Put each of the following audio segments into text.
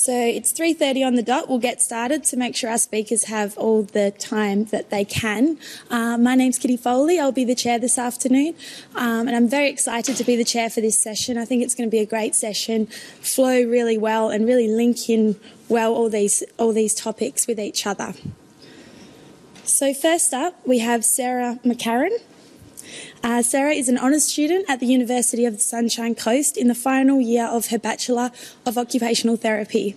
So it's 3:30 on the dot. We'll get started to make sure our speakers have all the time that they can. My name's Kitty Foley. I'll be the chair this afternoon, and I'm very excited to be the chair for this session. I think it's going to be a great session, flow really well and really link in well all these topics with each other. So first up, we have Sara McCarron. Sara is an honours student at the University of the Sunshine Coast in the final year of her Bachelor of Occupational Therapy.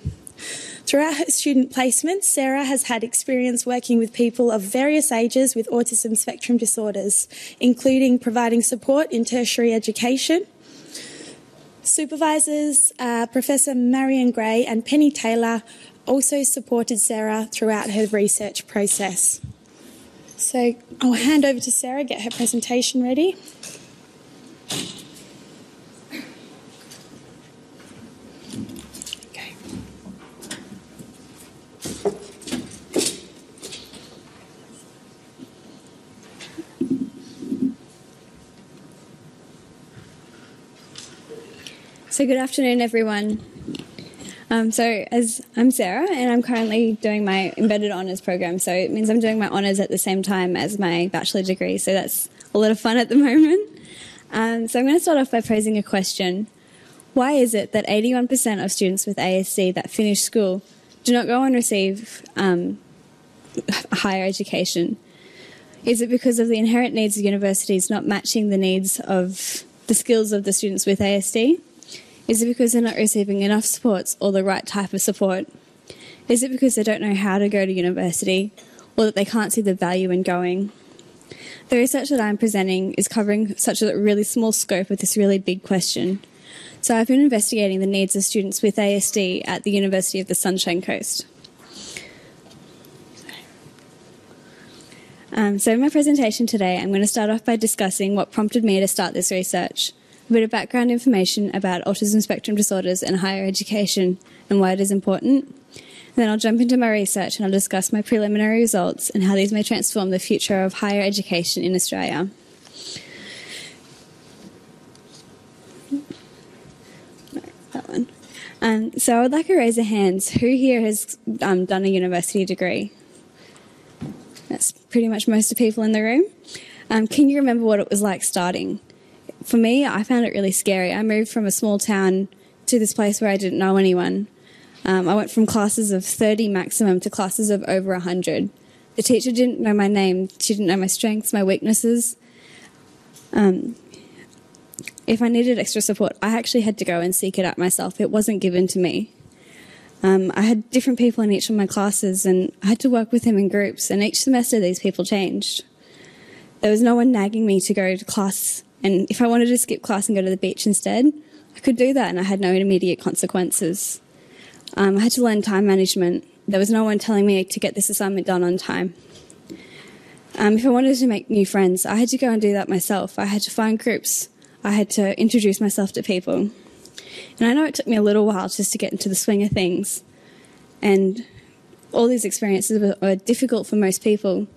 Throughout her student placements, Sara has had experience working with people of various ages with autism spectrum disorders, including providing support in tertiary education. Supervisors, Professor Marion Gray and Penny Taylor, also supported Sara throughout her research process. So I'll hand over to Sara, get her presentation ready. Okay. So good afternoon, everyone. As I'm Sara, and I'm currently doing my embedded honours program, so it means I'm doing my honours at the same time as my bachelor degree, so that's a lot of fun at the moment. So I'm going to start off by posing a question. Why is it that 81% of students with ASD that finish school do not go and receive higher education? Is it because of the inherent needs of universities not matching the needs of the skills of the students with ASD? Is it because they're not receiving enough supports or the right type of support? Is it because they don't know how to go to university or that they can't see the value in going? The research that I'm presenting is covering such a really small scope of this really big question. So I've been investigating the needs of students with ASD at the University of the Sunshine Coast. So in my presentation today, I'm going to start off by discussing what prompted me to start this research, a bit of background information about autism spectrum disorders and higher education and why it is important. And then I'll jump into my research and I'll discuss my preliminary results and how these may transform the future of higher education in Australia. No, that one. So I would like a raise of hands. Who here has done a university degree? That's pretty much most of the people in the room. Can you remember what it was like starting? For me, I found it really scary. I moved from a small town to this place where I didn't know anyone. I went from classes of 30 maximum to classes of over 100. The teacher didn't know my name. She didn't know my strengths, my weaknesses. If I needed extra support, I actually had to go and seek it out myself. It wasn't given to me. I had different people in each of my classes and I had to work with them in groups, and each semester these people changed. There was no one nagging me to go to class, and if I wanted to skip class and go to the beach instead, I could do that and I had no immediate consequences. I had to learn time management. There was no one telling me to get this assignment done on time. If I wanted to make new friends, I had to go and do that myself. I had to find groups. I had to introduce myself to people. And I know it took me a little while just to get into the swing of things. And all these experiences were difficult for most people.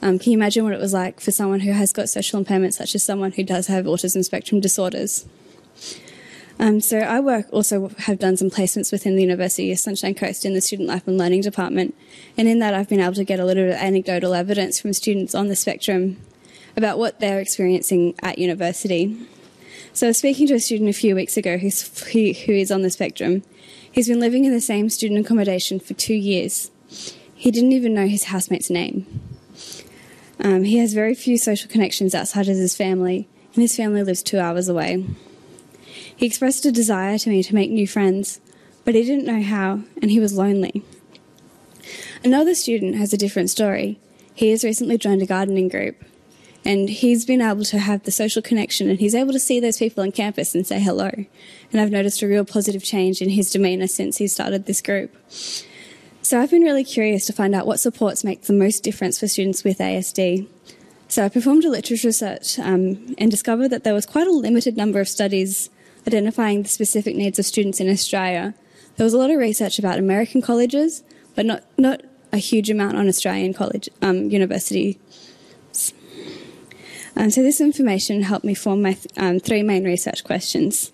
Can you imagine what it was like for someone who has got social impairments, such as someone who does have autism spectrum disorders? So I also have done some placements within the University of Sunshine Coast in the Student Life and Learning Department. And in that I've been able to get a little bit of anecdotal evidence from students on the spectrum about what they're experiencing at university. So I was speaking to a student a few weeks ago who is on the spectrum. He's been living in the same student accommodation for 2 years. He didn't even know his housemate's name. He has very few social connections outside of his family, and his family lives 2 hours away. He expressed a desire to me to make new friends, but he didn't know how, and he was lonely. Another student has a different story. He has recently joined a gardening group, and he's been able to have the social connection, and he's able to see those people on campus and say hello. And I've noticed a real positive change in his demeanour since he started this group. So I've been really curious to find out what supports make the most difference for students with ASD. So I performed a literature search and discovered that there was quite a limited number of studies identifying the specific needs of students in Australia. There was a lot of research about American colleges, but not a huge amount on Australian college universities. So this information helped me form my 3 main research questions.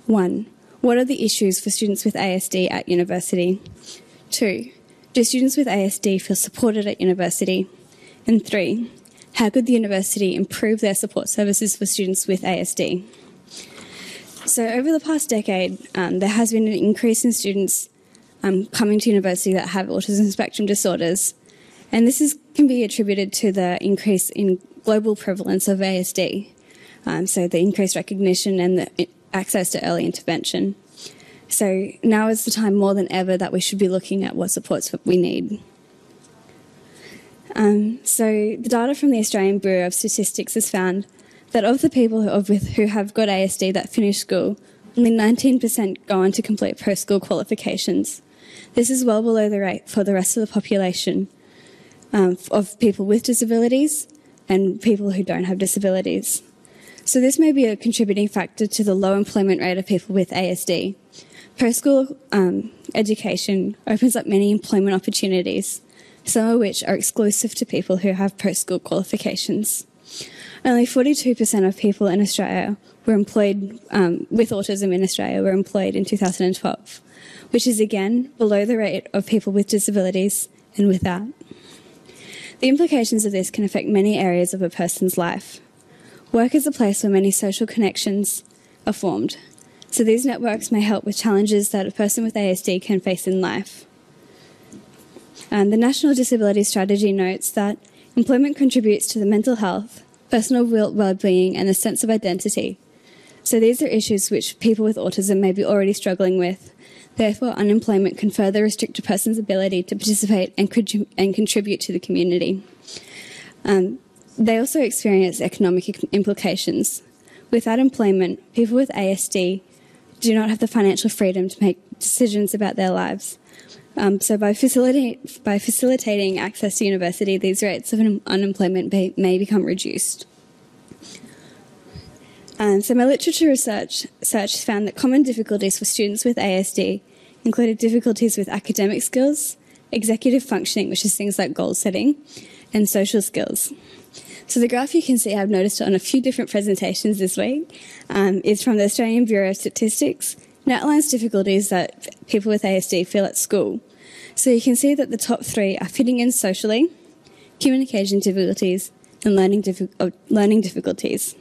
1, What are the issues for students with ASD at university? 2. Do students with ASD feel supported at university? And 3. How could the university improve their support services for students with ASD? So over the past decade, there has been an increase in students coming to university that have autism spectrum disorders, and this can be attributed to the increase in global prevalence of ASD, so the increased recognition and the access to early intervention. So now is the time more than ever that we should be looking at what supports we need. So the data from the Australian Bureau of Statistics has found that of the people who have got ASD that finish school, only 19% go on to complete post-school qualifications. This is well below the rate for the rest of the population of people with disabilities and people who don't have disabilities. So this may be a contributing factor to the low employment rate of people with ASD. Post-school education opens up many employment opportunities, some of which are exclusive to people who have post-school qualifications. Only 42% of people in Australia were employed with autism in Australia were employed in 2012, which is again below the rate of people with disabilities and without. The implications of this can affect many areas of a person's life. Work is a place where many social connections are formed, so these networks may help with challenges that a person with ASD can face in life. The National Disability Strategy notes that employment contributes to the mental health, personal well-being and a sense of identity. So these are issues which people with autism may be already struggling with. Therefore, unemployment can further restrict a person's ability to participate and contribute to the community. They also experience economic implications. Without employment, people with ASD do not have the financial freedom to make decisions about their lives. So by facilitating access to university, these rates of unemployment may become reduced. So my literature research found that common difficulties for students with ASD included difficulties with academic skills, executive functioning, which is things like goal setting, and social skills. So the graph you can see, I've noticed it on a few different presentations this week, is from the Australian Bureau of Statistics, and outlines difficulties that people with ASD feel at school. So you can see that the top 3 are fitting in socially, communication difficulties, and learning difficulties.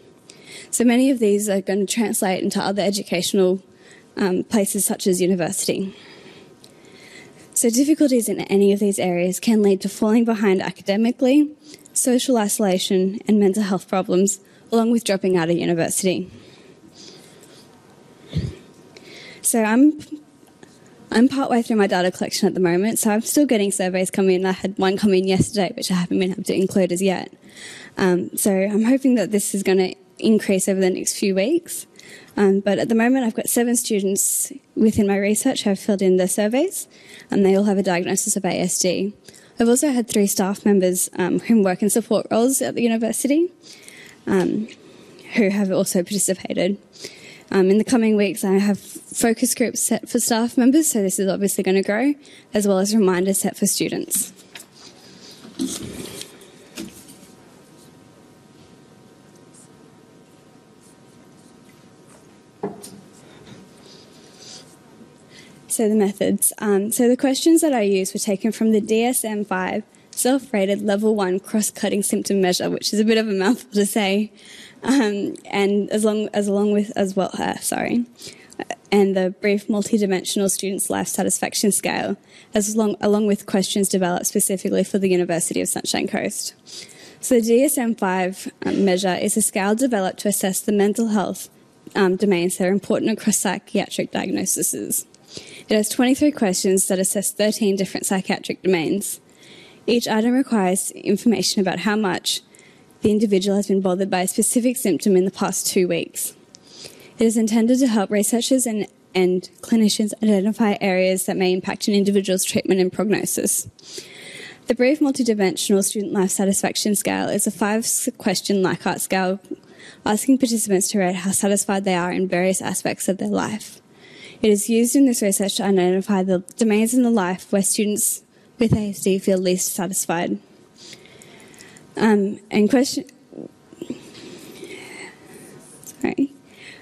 So many of these are going to translate into other educational places such as university. So difficulties in any of these areas can lead to falling behind academically, social isolation, and mental health problems, along with dropping out of university. So I'm partway through my data collection at the moment, so I'm still getting surveys come in. I had one come in yesterday, which I haven't been able to include as yet. So I'm hoping that this is going to increase over the next few weeks. But at the moment, I've got 7 students within my research who have filled in their surveys, and they all have a diagnosis of ASD. I've also had 3 staff members who work in support roles at the university who have also participated. In the coming weeks, I have focus groups set for staff members, so this is obviously going to grow, as well as reminders set for students. So the methods. So the questions that I used were taken from the DSM-5 self-rated level 1 cross-cutting symptom measure, which is a bit of a mouthful to say, and and the brief multidimensional students' life satisfaction scale, along with questions developed specifically for the University of Sunshine Coast. So the DSM-5 measure is a scale developed to assess the mental health domains that are important across psychiatric diagnoses. It has 23 questions that assess 13 different psychiatric domains. Each item requires information about how much the individual has been bothered by a specific symptom in the past 2 weeks. It is intended to help researchers and clinicians identify areas that may impact an individual's treatment and prognosis. The brief multidimensional student life satisfaction scale is a 5-question Likert scale asking participants to rate how satisfied they are in various aspects of their life. It is used in this research to identify the domains in the life where students with ASD feel least satisfied.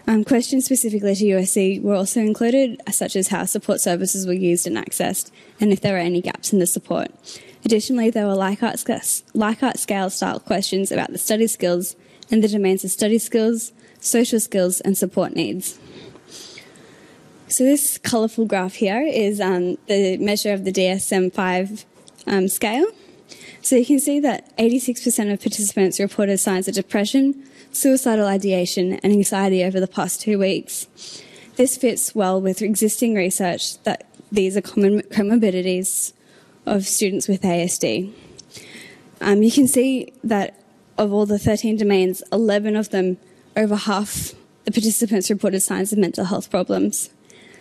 Questions specifically to USC were also included, such as how support services were used and accessed, and if there were any gaps in the support. Additionally, there were Likert scale style questions about the study skills and the domains of study skills, social skills, and support needs. So this colourful graph here is the measure of the DSM-5 scale. So you can see that 86% of participants reported signs of depression, suicidal ideation, and anxiety over the past 2 weeks. This fits well with existing research that these are common comorbidities of students with ASD. You can see that of all the 13 domains, 11 of them, over half the participants reported signs of mental health problems.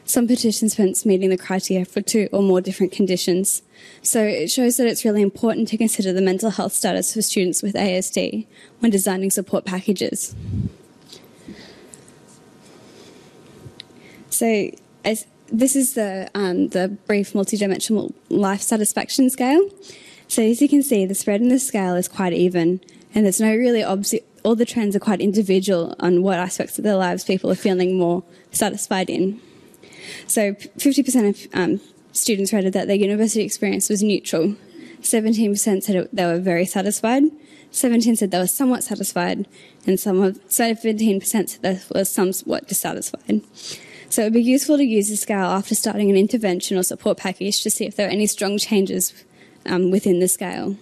Some participants meeting the criteria for 2 or more different conditions. So it shows that it's really important to consider the mental health status for students with ASD when designing support packages. So this is the brief multidimensional life satisfaction scale. So as you can see, the spread in the scale is quite even, and there's no really all the trends are quite individual on what aspects of their lives people are feeling more satisfied in. So 50% of students rated that their university experience was neutral. 17% said they were very satisfied. 17% said they were somewhat satisfied, and 17% said they were somewhat dissatisfied. So it would be useful to use the scale after starting an intervention or support package to see if there are any strong changes within the scale.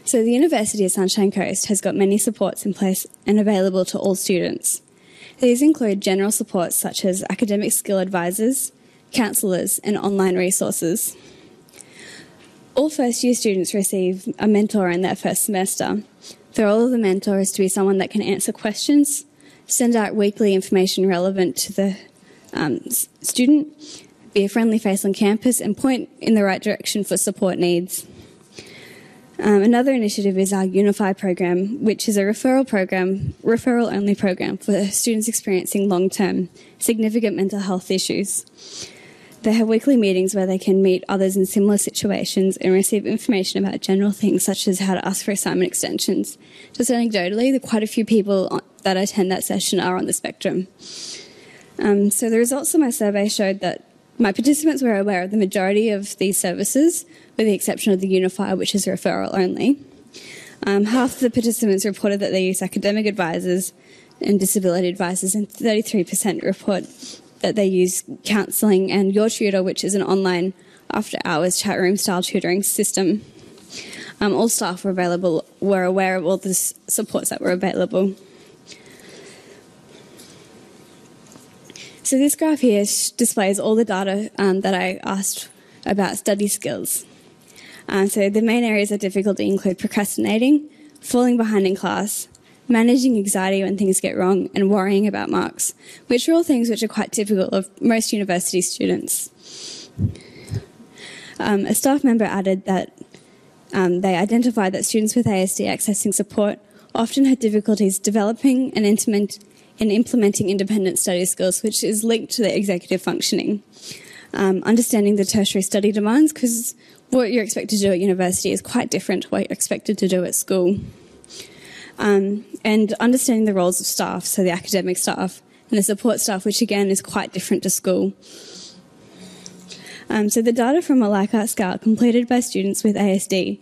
So the University of Sunshine Coast has got many supports in place and available to all students. These include general supports such as academic skill advisors, counsellors, and online resources. All first-year students receive a mentor in their first semester. The role of the mentor is to be someone that can answer questions, send out weekly information relevant to the student, be a friendly face on campus, and point in the right direction for support needs. Another initiative is our Unify program, which is a referral-only program for students experiencing long-term significant mental health issues. They have weekly meetings where they can meet others in similar situations and receive information about general things such as how to ask for assignment extensions. Just anecdotally, quite a few people that attend that session are on the spectrum. So the results of my survey showed that my participants were aware of the majority of these services, with the exception of the Unify, which is referral only. Half of the participants reported that they use academic advisors and disability advisors, and 33% report that they use counselling and Your Tutor, which is an online after-hours chat room-style tutoring system. All staff were aware of all the supports that were available. So this graph here displays all the data that I asked about study skills. So the main areas of difficulty include procrastinating, falling behind in class, managing anxiety when things get wrong, and worrying about marks, which are all things which are quite typical of most university students. A staff member added that they identified that students with ASD accessing support often had difficulties developing and implementing independent study skills, which is linked to their executive functioning. Understanding the tertiary study demands, because what you're expected to do at university is quite different to what you're expected to do at school. And understanding the roles of staff, so the academic staff and the support staff, which again is quite different to school. So the data from a Likert scale completed by students with ASD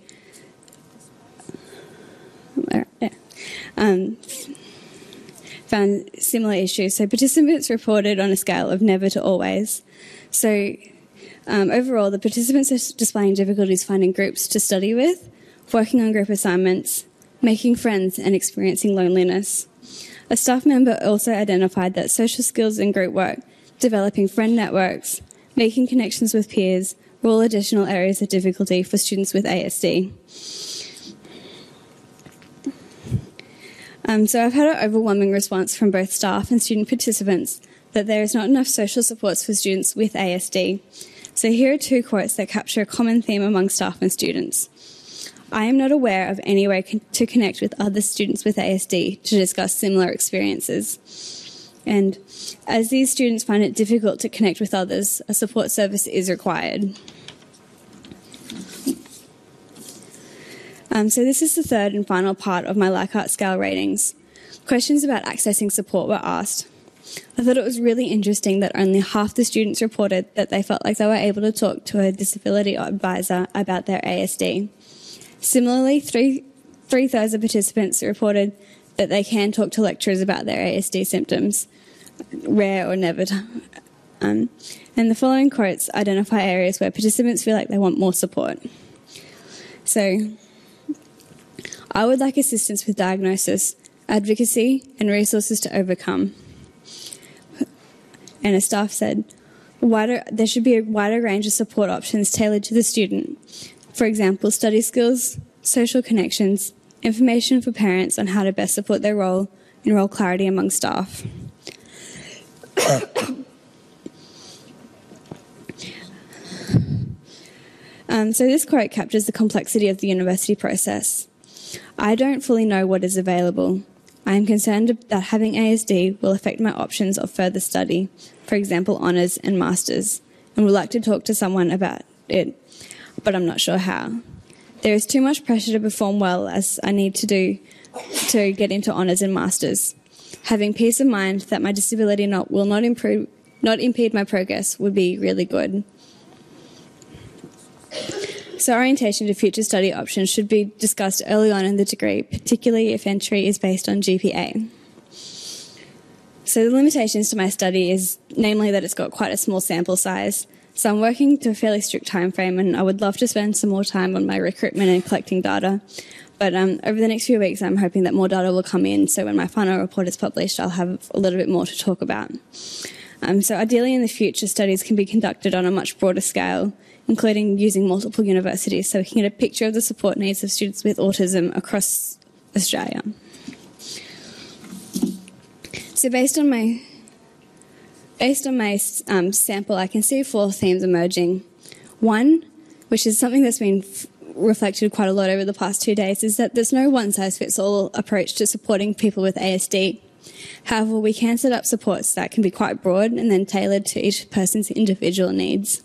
found similar issues. So participants reported on a scale of never to always. So overall, the participants are displaying difficulties finding groups to study with, working on group assignments, making friends, and experiencing loneliness. A staff member also identified that social skills and group work, developing friend networks, making connections with peers were all additional areas of difficulty for students with ASD. So I've had an overwhelming response from both staff and student participants that there is not enough social supports for students with ASD. So here are 2 quotes that capture a common theme among staff and students. I am not aware of any way to connect with other students with ASD to discuss similar experiences. And as these students find it difficult to connect with others, a support service is required. So this is the third and final part of my Likert scale ratings. Questions about accessing support were asked. I thought it was really interesting that only half the students reported that they felt like they were able to talk to a disability advisor about their ASD. Similarly, three-thirds of participants reported that they can talk to lecturers about their ASD symptoms, rare or never. And the following quotes identify areas where participants feel like they want more support. So, I would like assistance with diagnosis, advocacy, and resources to overcome. And a staff said, there should be a wider range of support options tailored to the student. For example, study skills, social connections, information for parents on how to best support their role, and role clarity among staff. So this quote captures the complexity of the university process. I don't fully know what is available. I am concerned that having ASD will affect my options of further study, for example, honours and masters, and would like to talk to someone about it, but I'm not sure how. There is too much pressure to perform well as I need to do to get into honours and masters. Having peace of mind that my disability will not impede my progress would be really good. So orientation to future study options should be discussed early on in the degree, particularly if entry is based on GPA. So the limitations to my study is namely that it's got quite a small sample size. So I'm working to a fairly strict time frame, and I would love to spend some more time on my recruitment and collecting data. But over the next few weeks, I'm hoping that more data will come in, so when my final report is published, I'll have a little bit more to talk about. So ideally in the future, studies can be conducted on a much broader scale, including using multiple universities, so we can get a picture of the support needs of students with autism across Australia. So based on my sample, I can see 4 themes emerging. One, which is something that's been reflected quite a lot over the past 2 days, is that there's no one-size-fits-all approach to supporting people with ASD. However, we can set up supports that can be quite broad and then tailored to each person's individual needs.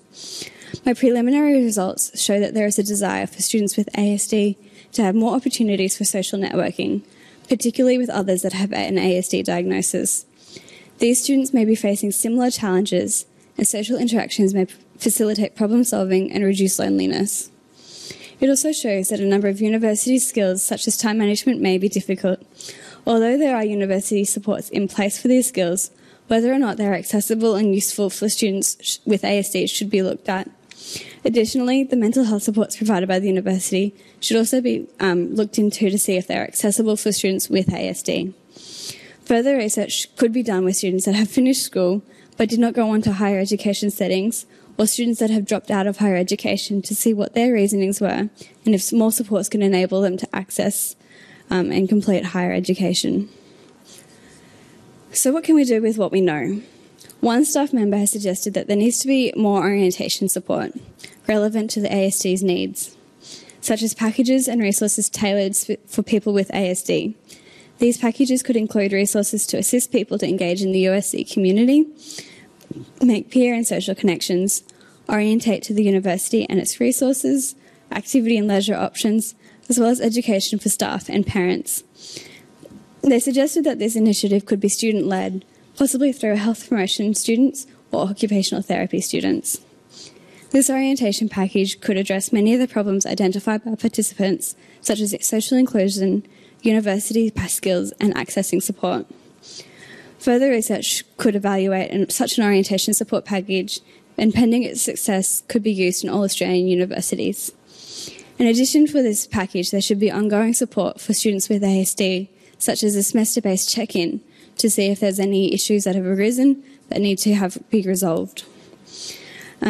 My preliminary results show that there is a desire for students with ASD to have more opportunities for social networking, particularly with others that have an ASD diagnosis. These students may be facing similar challenges, and social interactions may facilitate problem solving and reduce loneliness. It also shows that a number of university skills, such as time management, may be difficult. Although there are university supports in place for these skills, whether or not they are accessible and useful for students with ASD should be looked at. Additionally, the mental health supports provided by the university should also be looked into to see if they are accessible for students with ASD. Further research could be done with students that have finished school but did not go on to higher education settings, or students that have dropped out of higher education, to see what their reasonings were and if more supports can enable them to access and complete higher education. So what can we do with what we know? One staff member has suggested that there needs to be more orientation support relevant to the ASD's needs, such as packages and resources tailored for people with ASD. These packages could include resources to assist people to engage in the USC community, make peer and social connections, orientate to the university and its resources, activity and leisure options, as well as education for staff and parents. They suggested that this initiative could be student-led, possibly through health promotion students or occupational therapy students. This orientation package could address many of the problems identified by participants, such as social inclusion, university skills, and accessing support. Further research could evaluate such an orientation support package, and pending its success, could be used in all Australian universities. In addition to this package, there should be ongoing support for students with ASD, such as a semester-based check-in, to see if there's any issues that have arisen that need to be resolved.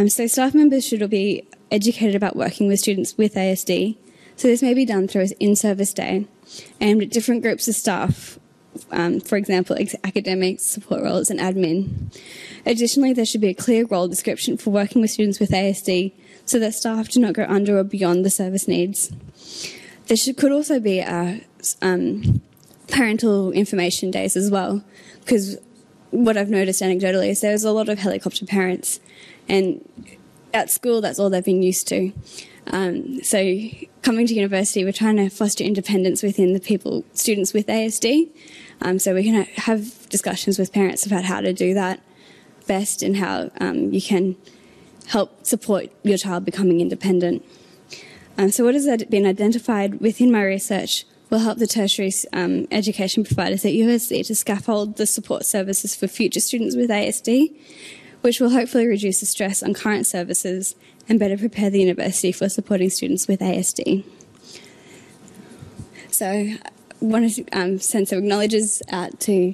So staff members should be educated about working with students with ASD. So this may be done through an in-service day and different groups of staff, for example, academics, support roles and admin. Additionally, there should be a clear role description for working with students with ASD so that staff do not go under or beyond the service needs. There could also be parental information days as well, because what I've noticed anecdotally is there's a lot of helicopter parents, and at school, that's all they've been used to. So coming to university, we're trying to foster independence within the students with ASD. So we can have discussions with parents about how to do that best and how you can help support your child becoming independent. So what has been identified within my research will help the tertiary education providers at university to scaffold the support services for future students with ASD, which will hopefully reduce the stress on current services and better prepare the university for supporting students with ASD. So I want to send some acknowledgements out to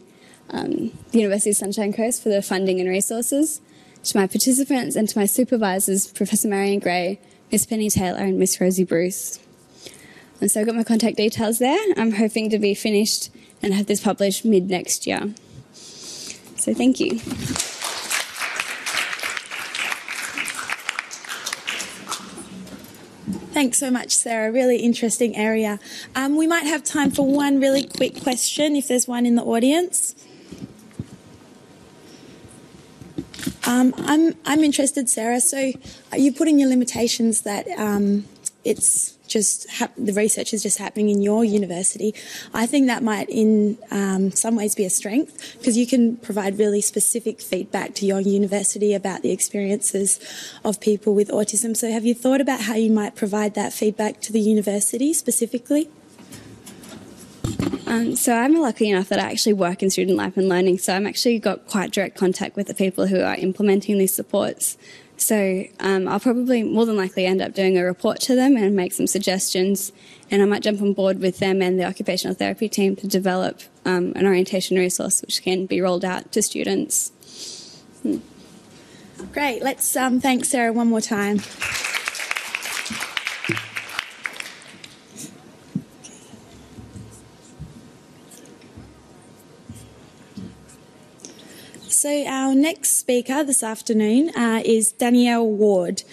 the University of Sunshine Coast for the funding and resources, to my participants and to my supervisors, Professor Marion Gray, Miss Penny Taylor and Miss Rosie Bruce. And so I've got my contact details there. I'm hoping to be finished and have this published mid-next year. So thank you. Thanks so much, Sarah. Really interesting area. We might have time for one really quick question, if there's one in the audience. I'm interested, Sarah. So you put in your limitations that it's just the research is just happening in your university. I think that might in some ways be a strength, because you can provide really specific feedback to your university about the experiences of people with autism. So have you thought about how you might provide that feedback to the university specifically? So I'm lucky enough that I actually work in student life and learning, so I'm actually got quite direct contact with the people who are implementing these supports. So I'll probably more than likely end up doing a report to them and make some suggestions, and I might jump on board with them and the occupational therapy team to develop an orientation resource which can be rolled out to students. Great. Let's thank Sarah one more time. So our next speaker this afternoon is Danielle Ward.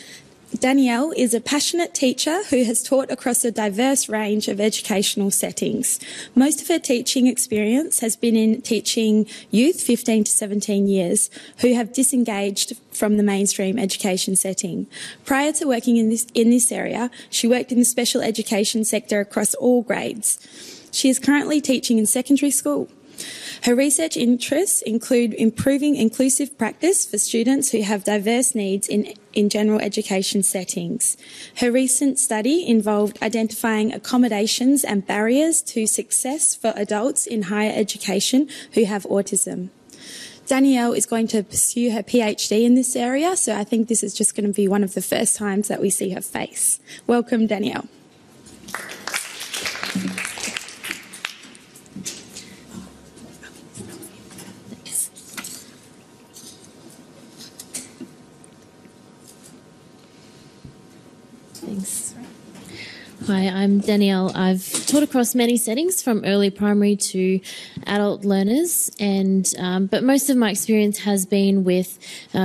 Danielle is a passionate teacher who has taught across a diverse range of educational settings. Most of her teaching experience has been in teaching youth 15 to 17 years who have disengaged from the mainstream education setting. Prior to working in this area, she worked in the special education sector across all grades. She is currently teaching in secondary school. Her research interests include improving inclusive practice for students who have diverse needs in general education settings. Her recent study involved identifying accommodations and barriers to success for adults in higher education who have autism. Danielle is going to pursue her PhD in this area, so I think this is just going to be one of the first times that we see her face. Welcome, Danielle. Thanks. Hi, I'm Danielle. I've taught across many settings, from early primary to adult learners, but most of my experience has been with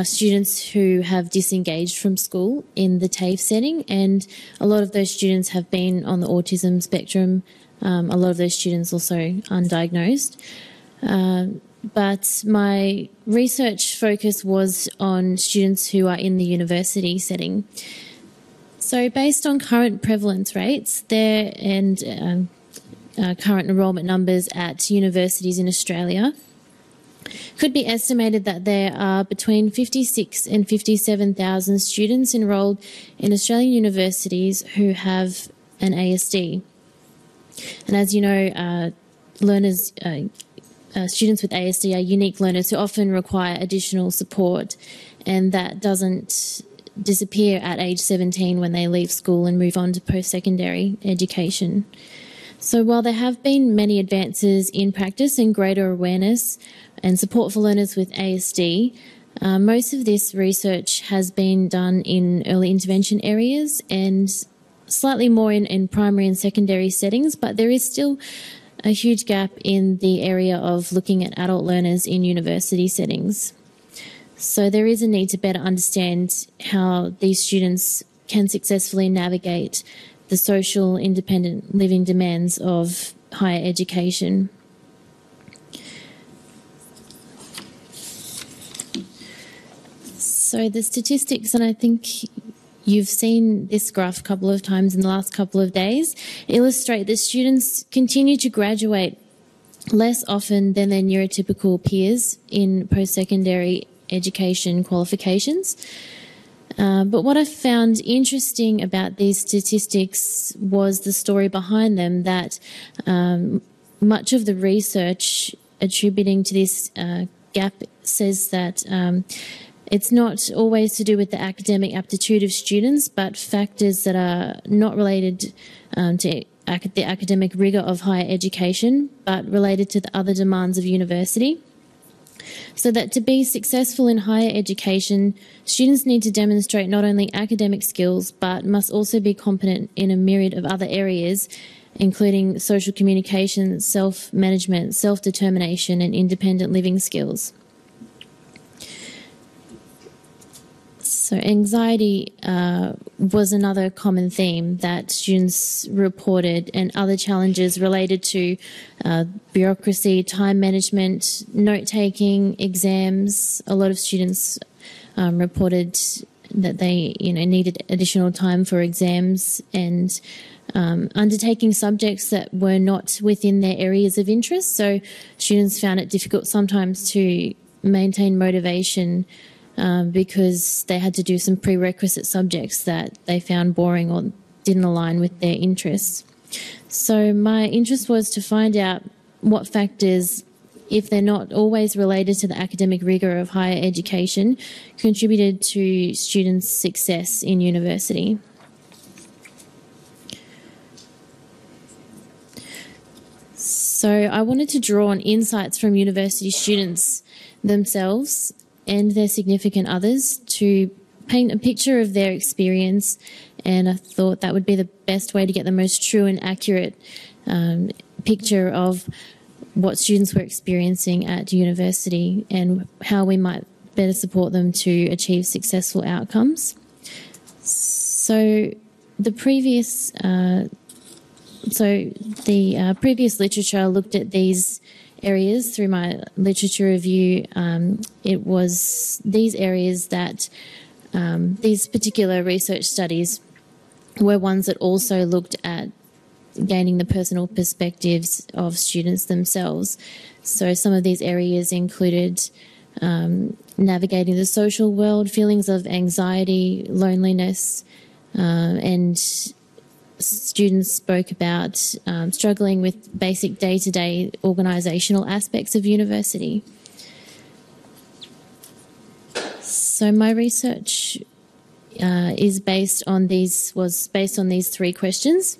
students who have disengaged from school in the TAFE setting, and a lot of those students have been on the autism spectrum. A lot of those students also undiagnosed. But my research focus was on students who are in the university setting. So based on current prevalence rates and current enrolment numbers at universities in Australia, could be estimated that there are between 56,000 and 57,000 students enrolled in Australian universities who have an ASD. And as you know, students with ASD are unique learners who often require additional support, and that doesn't disappear at age 17 when they leave school and move on to post-secondary education. So while there have been many advances in practice and greater awareness and support for learners with ASD, most of this research has been done in early intervention areas and slightly more in primary and secondary settings, but there is still a huge gap in the area of looking at adult learners in university settings. So there is a need to better understand how these students can successfully navigate the social independent living demands of higher education. So the statistics, and I think you've seen this graph a couple of times in the last couple of days, illustrate that students continue to graduate less often than their neurotypical peers in post-secondary education qualifications. But what I found interesting about these statistics was the story behind them, that much of the research attributing to this gap says that it's not always to do with the academic aptitude of students, but factors that are not related to the academic rigour of higher education, but related to the other demands of university. So that to be successful in higher education, students need to demonstrate not only academic skills, but must also be competent in a myriad of other areas, including social communication, self-management, self-determination, and independent living skills. So anxiety was another common theme that students reported, and other challenges related to bureaucracy, time management, note-taking, exams. A lot of students reported that they needed additional time for exams, and undertaking subjects that were not within their areas of interest. So students found it difficult sometimes to maintain motivation because they had to do some prerequisite subjects that they found boring or didn't align with their interests. So my interest was to find out what factors, if they're not always related to the academic rigour of higher education, contributed to students' success in university. So I wanted to draw on insights from university students themselves and their significant others to paint a picture of their experience, and I thought that would be the best way to get the most true and accurate picture of what students were experiencing at university and how we might better support them to achieve successful outcomes. So the previous previous literature looked at these areas through my literature review. It was these areas that these particular research studies were ones that also looked at gaining the personal perspectives of students themselves. So some of these areas included navigating the social world, feelings of anxiety, loneliness, and students spoke about struggling with basic day-to-day organisational aspects of university. So my research was based on these three questions.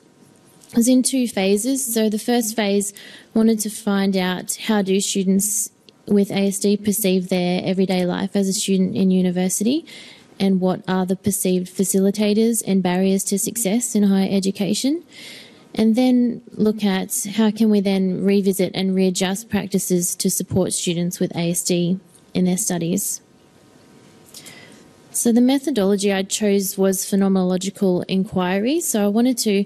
It was in two phases. So the first phase wanted to find out how do students with ASD perceive their everyday life as a student in university, and what are the perceived facilitators and barriers to success in higher education, and then look at how can we then revisit and readjust practices to support students with ASD in their studies. So the methodology I chose was phenomenological inquiry. So I wanted to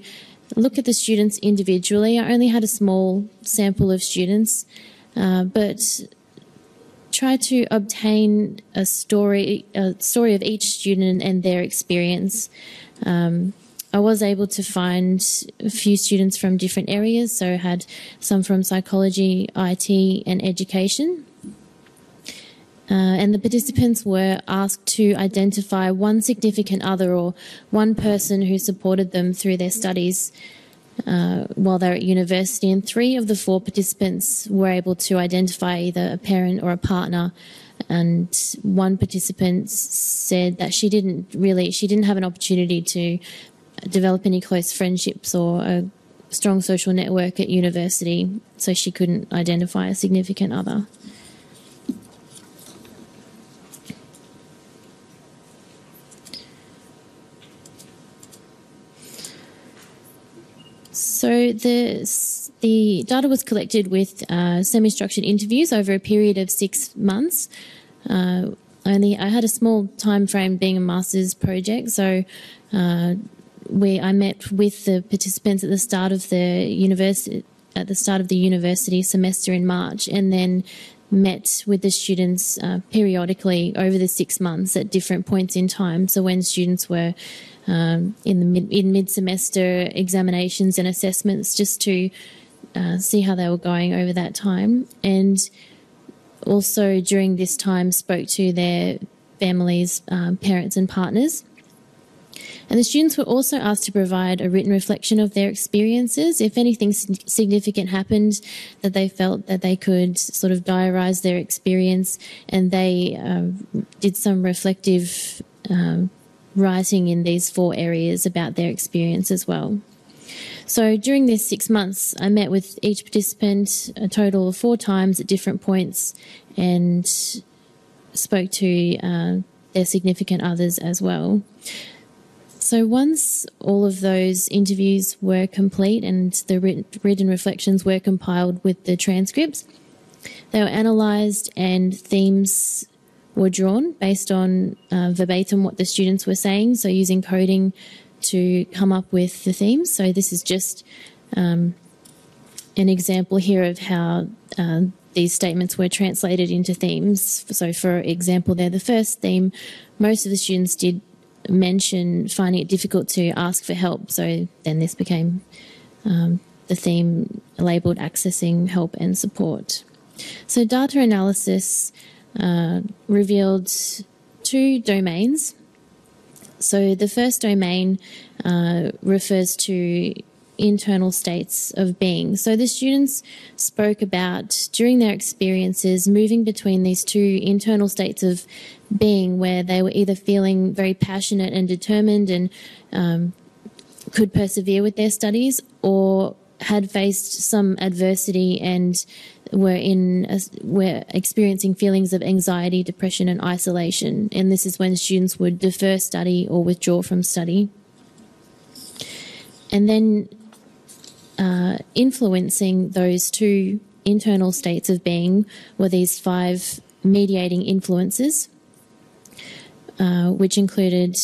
look at the students individually. I only had a small sample of students, but try to obtain a story of each student and their experience. I was able to find a few students from different areas, so I had some from psychology, IT, and education. And the participants were asked to identify one significant other or one person who supported them through their studies while they're at university, and 3 of the 4 participants were able to identify either a parent or a partner, and one participant said that she didn't have an opportunity to develop any close friendships or a strong social network at university, so she couldn't identify a significant other. So the data was collected with semi-structured interviews over a period of 6 months. I had a small time frame being a master's project, so I met with the participants at the start of the university semester in March, and then met with the students periodically over the 6 months at different points in time. So when students were in mid-semester examinations and assessments, just to see how they were going over that time. And also during this time spoke to their families, parents and partners. And the students were also asked to provide a written reflection of their experiences. If anything significant happened, that they felt that they could sort of diarise their experience, and they did some reflective writing in these 4 areas about their experience as well. So during this 6 months, I met with each participant a total of 4 times at different points and spoke to their significant others as well. So once all of those interviews were complete and the written reflections were compiled with the transcripts, they were analysed and themes were drawn based on verbatim what the students were saying, so using coding to come up with the themes. So this is just an example here of how these statements were translated into themes. So for example, there, the first theme, most of the students did mention finding it difficult to ask for help. So then this became the theme labelled accessing help and support. So data analysis revealed 2 domains. So the first domain refers to internal states of being. So the students spoke about, during their experiences, moving between these 2 internal states of being, where they were either feeling very passionate and determined and could persevere with their studies, or had faced some adversity and were experiencing feelings of anxiety, depression and isolation. And this is when students would defer study or withdraw from study. And then influencing those 2 internal states of being were these 5 mediating influences, which included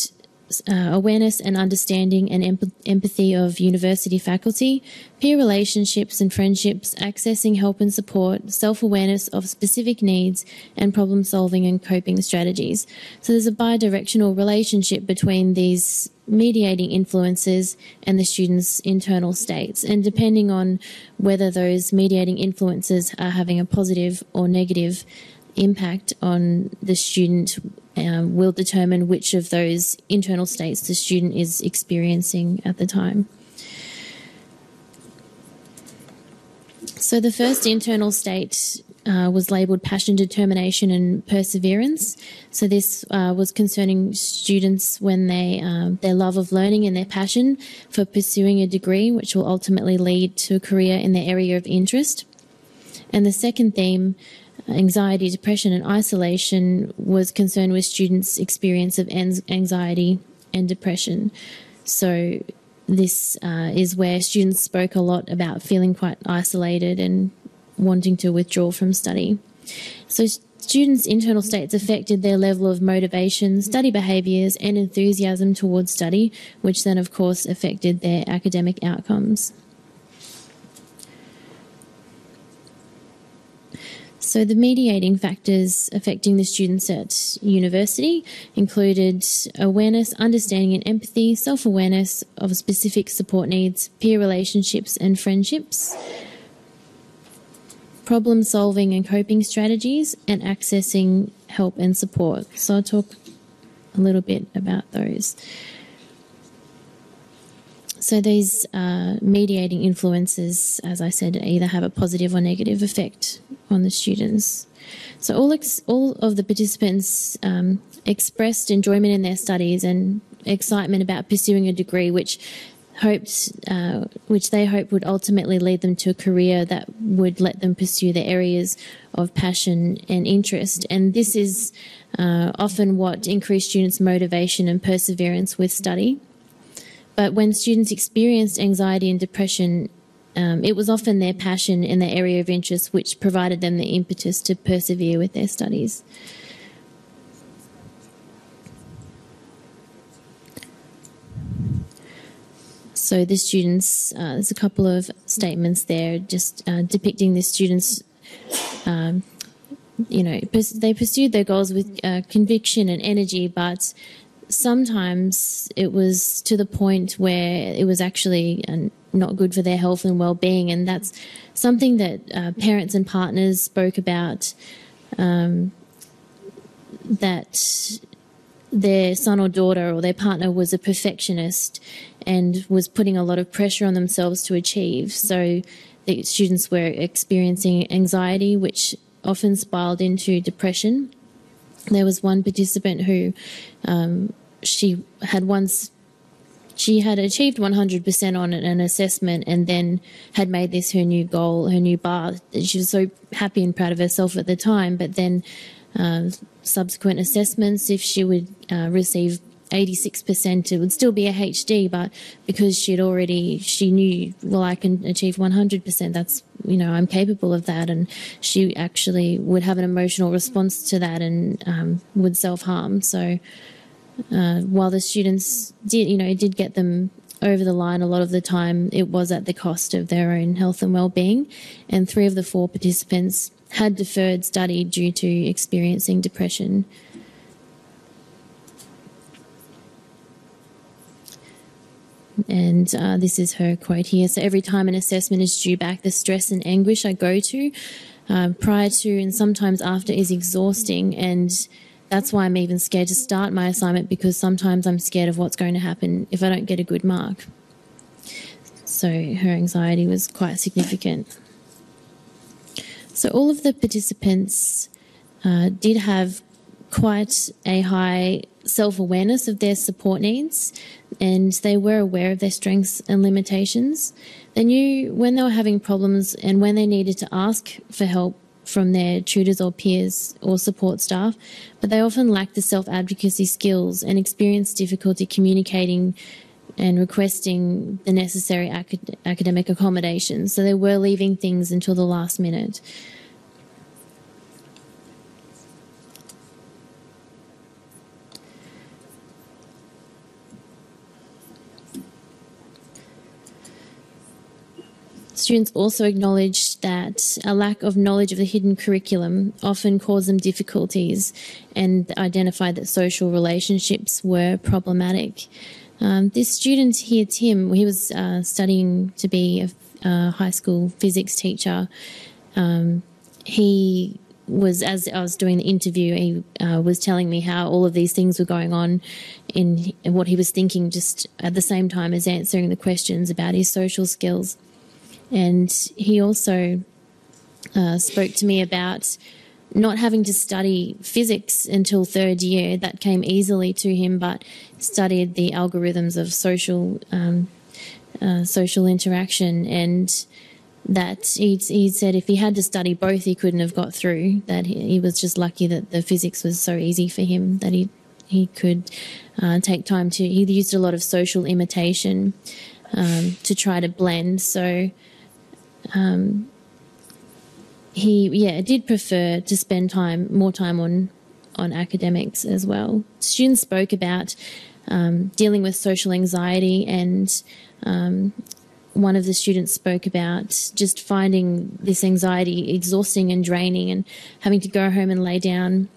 awareness and understanding and empathy of university faculty, peer relationships and friendships, accessing help and support, self-awareness of specific needs, and problem-solving and coping strategies. So there's a bidirectional relationship between these mediating influences and the students' internal states. And depending on whether those mediating influences are having a positive or negative impact on the student, will determine which of those internal states the student is experiencing at the time. So the first internal state was labelled passion, determination and perseverance. So this was concerning students when their love of learning and their passion for pursuing a degree, which will ultimately lead to a career in their area of interest. And the second theme, anxiety, depression and isolation, was concerned with students' experience of anxiety and depression. So this is where students spoke a lot about feeling quite isolated and wanting to withdraw from study. So students' internal states affected their level of motivation, study behaviours and enthusiasm towards study, which then of course affected their academic outcomes. So the mediating factors affecting the students at university included awareness, understanding and empathy, self-awareness of specific support needs, peer relationships and friendships, problem solving and coping strategies, and accessing help and support. So I'll talk a little bit about those. So these mediating influences, as I said, either have a positive or negative effect on the students. So all of the participants expressed enjoyment in their studies and excitement about pursuing a degree, which they hoped would ultimately lead them to a career that would let them pursue the areas of passion and interest. And this is often what increased students' motivation and perseverance with study. But when students experienced anxiety and depression, it was often their passion in their area of interest which provided them the impetus to persevere with their studies. So the students, there's a couple of statements there just depicting the students' they pursued their goals with conviction and energy, but sometimes it was to the point where it was actually not good for their health and well-being, and that's something that parents and partners spoke about, that their son or daughter or their partner was a perfectionist and was putting a lot of pressure on themselves to achieve. So the students were experiencing anxiety, which often spiraled into depression. There was one participant who she had achieved 100% on an assessment and then had made this her new goal, her new bar. She was so happy and proud of herself at the time, but then subsequent assessments, if she would receive 86%, it would still be a HD, but because she knew, well, I can achieve 100%, that's, I'm capable of that, and she actually would have an emotional response to that and would self-harm. So while the students did get them over the line, a lot of the time it was at the cost of their own health and well-being, and 3 of the 4 participants had deferred study due to experiencing depression. And this is her quote here. So every time an assessment is due back, the stress and anguish I go to prior to and sometimes after is exhausting, and that's why I'm even scared to start my assignment, because sometimes I'm scared of what's going to happen if I don't get a good mark. So her anxiety was quite significant. So all of the participants did have quite a high self-awareness of their support needs, and they were aware of their strengths and limitations. They knew when they were having problems and when they needed to ask for help from their tutors or peers or support staff, but they often lacked the self-advocacy skills and experienced difficulty communicating and requesting the necessary academic accommodations. So they were leaving things until the last minute. Students also acknowledged that a lack of knowledge of the hidden curriculum often caused them difficulties, and identified that social relationships were problematic. This student here, Tim, he was studying to be a high school physics teacher. He was, as I was doing the interview, he was telling me how all of these things were going on in what he was thinking just at the same time as answering the questions about his social skills. And he also spoke to me about not having to study physics until 3rd year. That came easily to him, but studied the algorithms of social interaction, and that he said if he had to study both, he couldn't have got through, that he was just lucky that the physics was so easy for him that he could take time to. He used a lot of social imitation to try to blend. So he did prefer to spend more time on academics as well. Students spoke about dealing with social anxiety, and one of the students spoke about just finding this anxiety exhausting and draining, and having to go home and lay down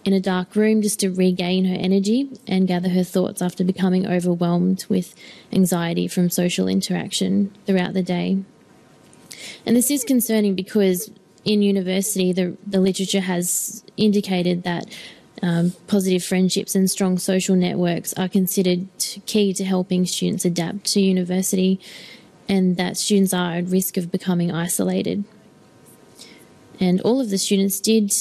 in a dark room just to regain her energy and gather her thoughts after becoming overwhelmed with anxiety from social interaction throughout the day. And this is concerning because in university, the literature has indicated that positive friendships and strong social networks are considered key to helping students adapt to university, and that students are at risk of becoming isolated. And all of the students did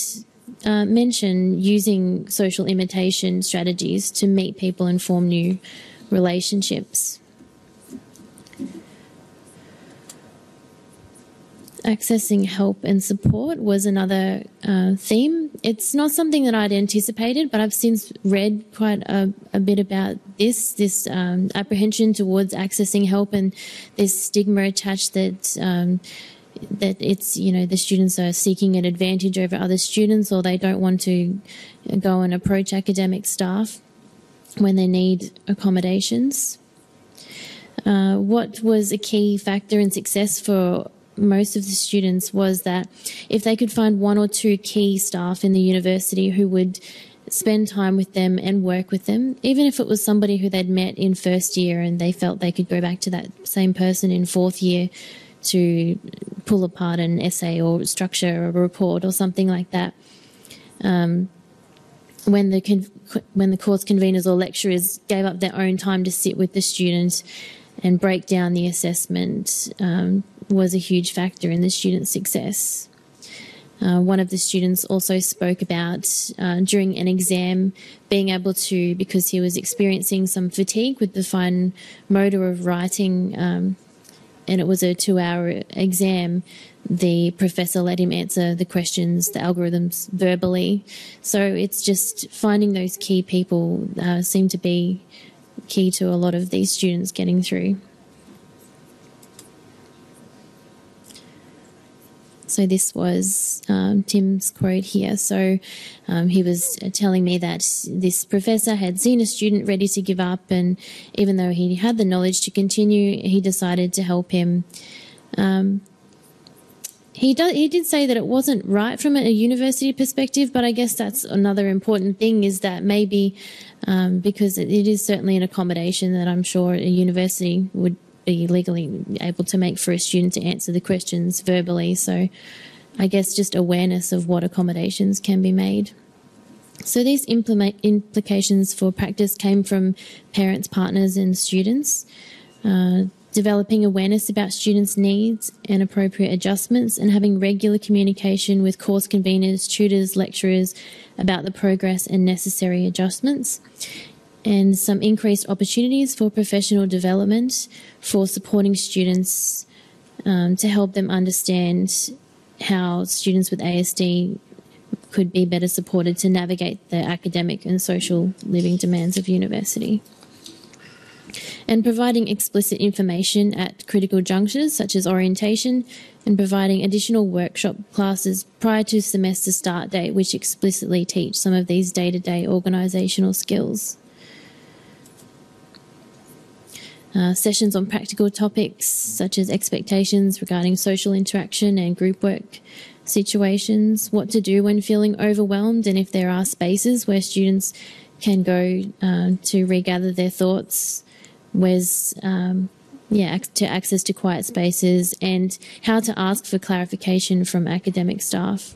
mention using social imitation strategies to meet people and form new relationships. Accessing help and support was another theme. It's not something that I'd anticipated, but I've since read quite a bit about this apprehension towards accessing help, and this stigma attached that it's, the students are seeking an advantage over other students, or they don't want to go and approach academic staff when they need accommodations. What was a key factor in success for most of the students was that if they could find one or two key staff in the university who would spend time with them and work with them, even if it was somebody who they'd met in first year and they felt they could go back to that same person in fourth year to pull apart an essay or structure or a report or something like that. When the course conveners or lecturers gave up their own time to sit with the student and break down the assessment, was a huge factor in the student's success. One of the students also spoke about during an exam being able to, because he was experiencing some fatigue with the fine motor of writing, and it was a 2-hour exam, the professor let him answer the questions, the algorithms, verbally. So it's just finding those key people seem to be key to a lot of these students getting through. So this was Tim's quote here. So he was telling me that this professor had seen a student ready to give up, and even though he had the knowledge to continue, he decided to help him. He did say that it wasn't right from a university perspective, but I guess that's another important thing, is that maybe because it is certainly an accommodation that I'm sure a university would be legally able to make for a student to answer the questions verbally. So I guess just awareness of what accommodations can be made. So these implications for practice came from parents, partners and students, developing awareness about students' needs and appropriate adjustments, and having regular communication with course conveners, tutors, lecturers about the progress and necessary adjustments, and some increased opportunities for professional development for supporting students to help them understand how students with ASD could be better supported to navigate the academic and social living demands of university. And providing explicit information at critical junctures such as orientation, and providing additional workshop classes prior to semester start date which explicitly teach some of these day-to-day organisational skills. Sessions on practical topics such as expectations regarding social interaction and group work situations, what to do when feeling overwhelmed, and if there are spaces where students can go to regather their thoughts, where's to access to quiet spaces, and how to ask for clarification from academic staff.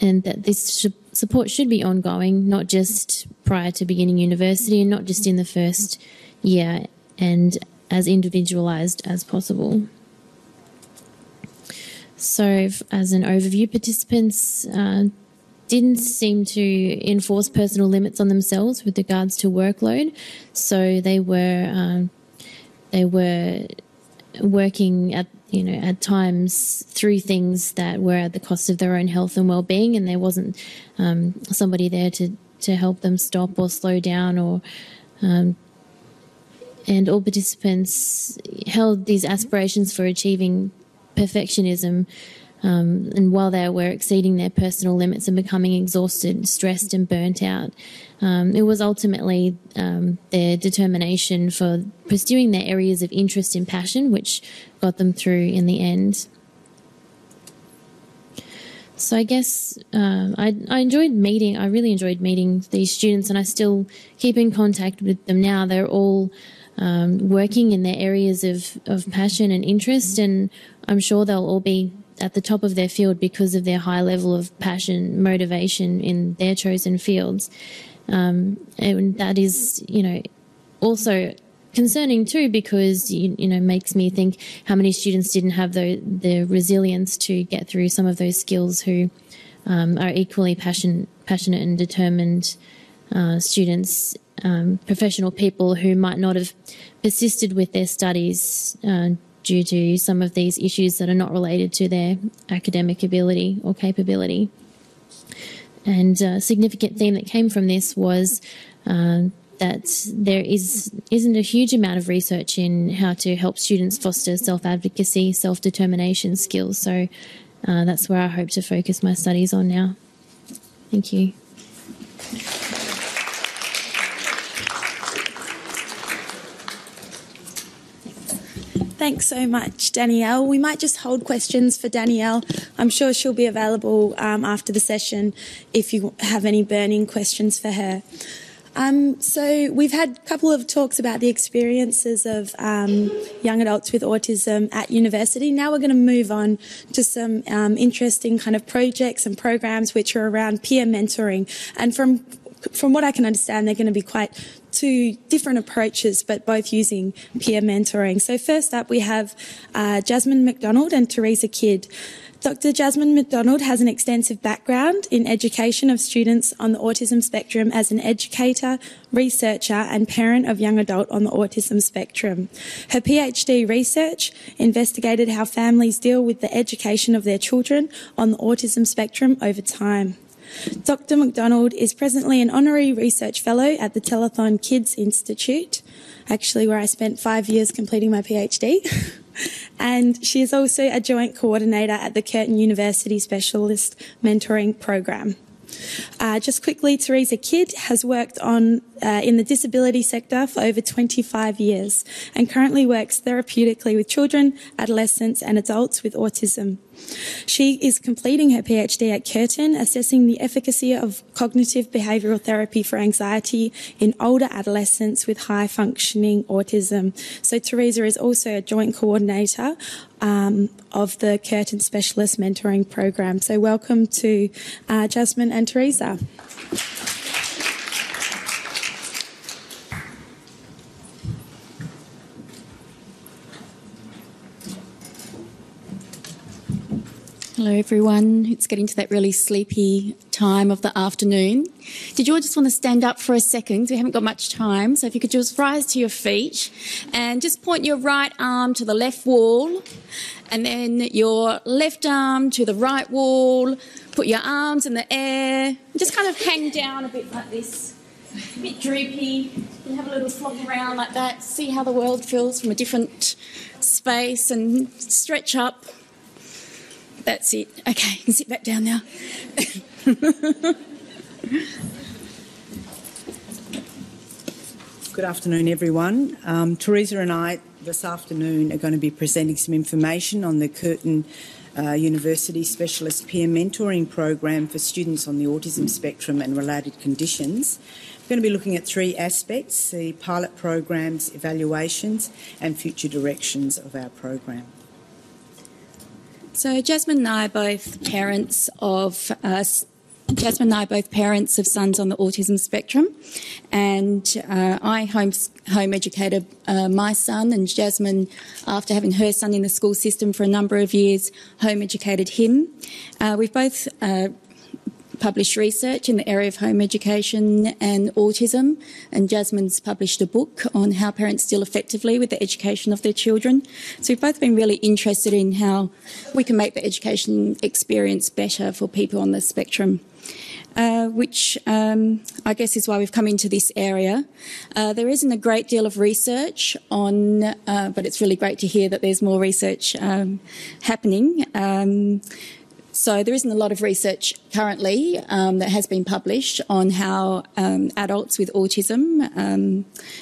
And that this support should be ongoing, not just prior to beginning university and not just in the first year, and as individualised as possible. So as an overview, participants didn't seem to enforce personal limits on themselves with regards to workload. So they were working at times through things that were at the cost of their own health and well-being, and there wasn't somebody there to help them stop or slow down, or and all participants held these aspirations for achieving perfectionism, and while they were exceeding their personal limits and becoming exhausted, stressed and burnt out, it was ultimately their determination for pursuing their areas of interest and passion which got them through in the end. So I guess I really enjoyed meeting these students, and I still keep in contact with them now. They're all working in their areas of passion and interest, and I'm sure they'll all be at the top of their field because of their high level of passion, motivation in their chosen fields. And that is, also concerning too, because, makes me think how many students didn't have the resilience to get through some of those skills who are equally passionate and determined students, professional people who might not have persisted with their studies due to some of these issues that are not related to their academic ability or capability. And a significant theme that came from this was that there isn't a huge amount of research in how to help students foster self-advocacy, self-determination skills. So that's where I hope to focus my studies on now. Thank you. Thanks so much, Danielle. We might just hold questions for Danielle. I'm sure she'll be available after the session if you have any burning questions for her. So we've had a couple of talks about the experiences of young adults with autism at university. Now we're going to move on to some interesting kind of projects and programs which are around peer mentoring. And from what I can understand, they're going to be quite two different approaches, but both using peer mentoring. So first up, we have Jasmine McDonald and Theresa Kidd. Dr. Jasmine McDonald has an extensive background in education of students on the autism spectrum as an educator, researcher and parent of young adult on the autism spectrum. Her PhD research investigated how families deal with the education of their children on the autism spectrum over time. Dr. McDonald is presently an honorary research fellow at the Telethon Kids Institute, actually where I spent 5 years completing my PhD. And she is also a joint coordinator at the Curtin University Specialist Mentoring Program. Just quickly, Theresa Kidd has worked in the disability sector for over 25 years and currently works therapeutically with children, adolescents and adults with autism. She is completing her PhD at Curtin, assessing the efficacy of cognitive behavioural therapy for anxiety in older adolescents with high-functioning autism. So Theresa is also a joint coordinator of the Curtin Specialist Mentoring Program. So welcome to Jasmine and Theresa. Hello everyone, it's getting to that really sleepy time of the afternoon. Did you all just want to stand up for a second? We haven't got much time, so if you could just rise to your feet and just point your right arm to the left wall and then your left arm to the right wall, put your arms in the air, and just kind of hang down a bit like this, a bit droopy, and have a little flop around like that, see how the world feels from a different space and stretch up. That's it. Okay, you can sit back down now. Good afternoon, everyone. Theresa and I this afternoon are going to be presenting some information on the Curtin University Specialist Peer Mentoring Program for students on the autism spectrum and related conditions. We're going to be looking at three aspects: the pilot programs, evaluations and future directions of our program. So Jasmine and I are both parents of sons on the autism spectrum, and I home educated my son, and Jasmine, after having her son in the school system for a number of years, home educated him. We've both published research in the area of home education and autism, and Jasmine's published a book on how parents deal effectively with the education of their children. So we've both been really interested in how we can make the education experience better for people on the spectrum, which I guess is why we've come into this area. There isn't a great deal of research on, but it's really great to hear that there's more research happening. So there isn't a lot of research currently that has been published on how adults with autism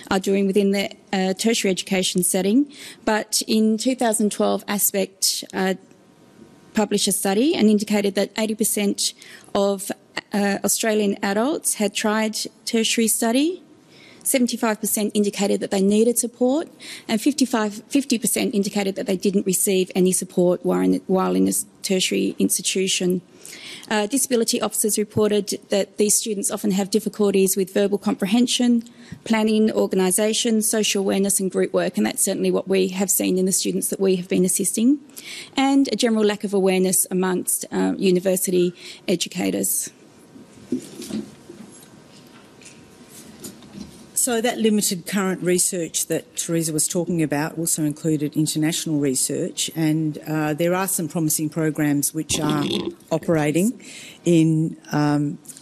are doing within the tertiary education setting. But in 2012, Aspect published a study and indicated that 80% of Australian adults had tried tertiary study. 75% indicated that they needed support, and 50% indicated that they didn't receive any support while in a tertiary institution. Disability officers reported that these students often have difficulties with verbal comprehension, planning, organisation, social awareness and group work, and that's certainly what we have seen in the students that we have been assisting, and a general lack of awareness amongst university educators. So that limited current research that Theresa was talking about also included international research, and there are some promising programs which are operating in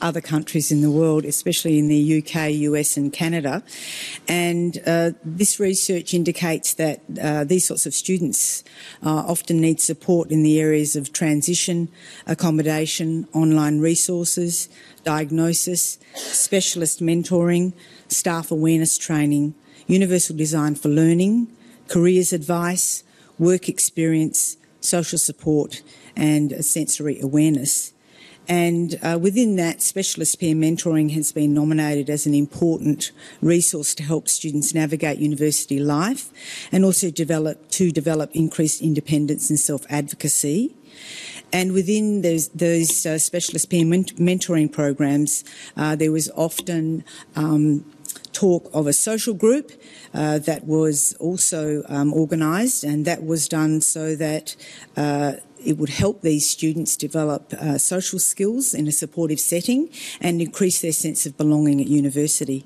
other countries in the world, especially in the UK, US and Canada. And this research indicates that these sorts of students often need support in the areas of transition, accommodation, online resources, diagnosis, specialist mentoring, staff awareness training, universal design for learning, careers advice, work experience, social support and sensory awareness. And within that, specialist peer mentoring has been nominated as an important resource to help students navigate university life and also develop increased independence and self-advocacy. And within those specialist peer mentoring programs, there was often talk of a social group that was also organised, and that was done so that it would help these students develop social skills in a supportive setting and increase their sense of belonging at university.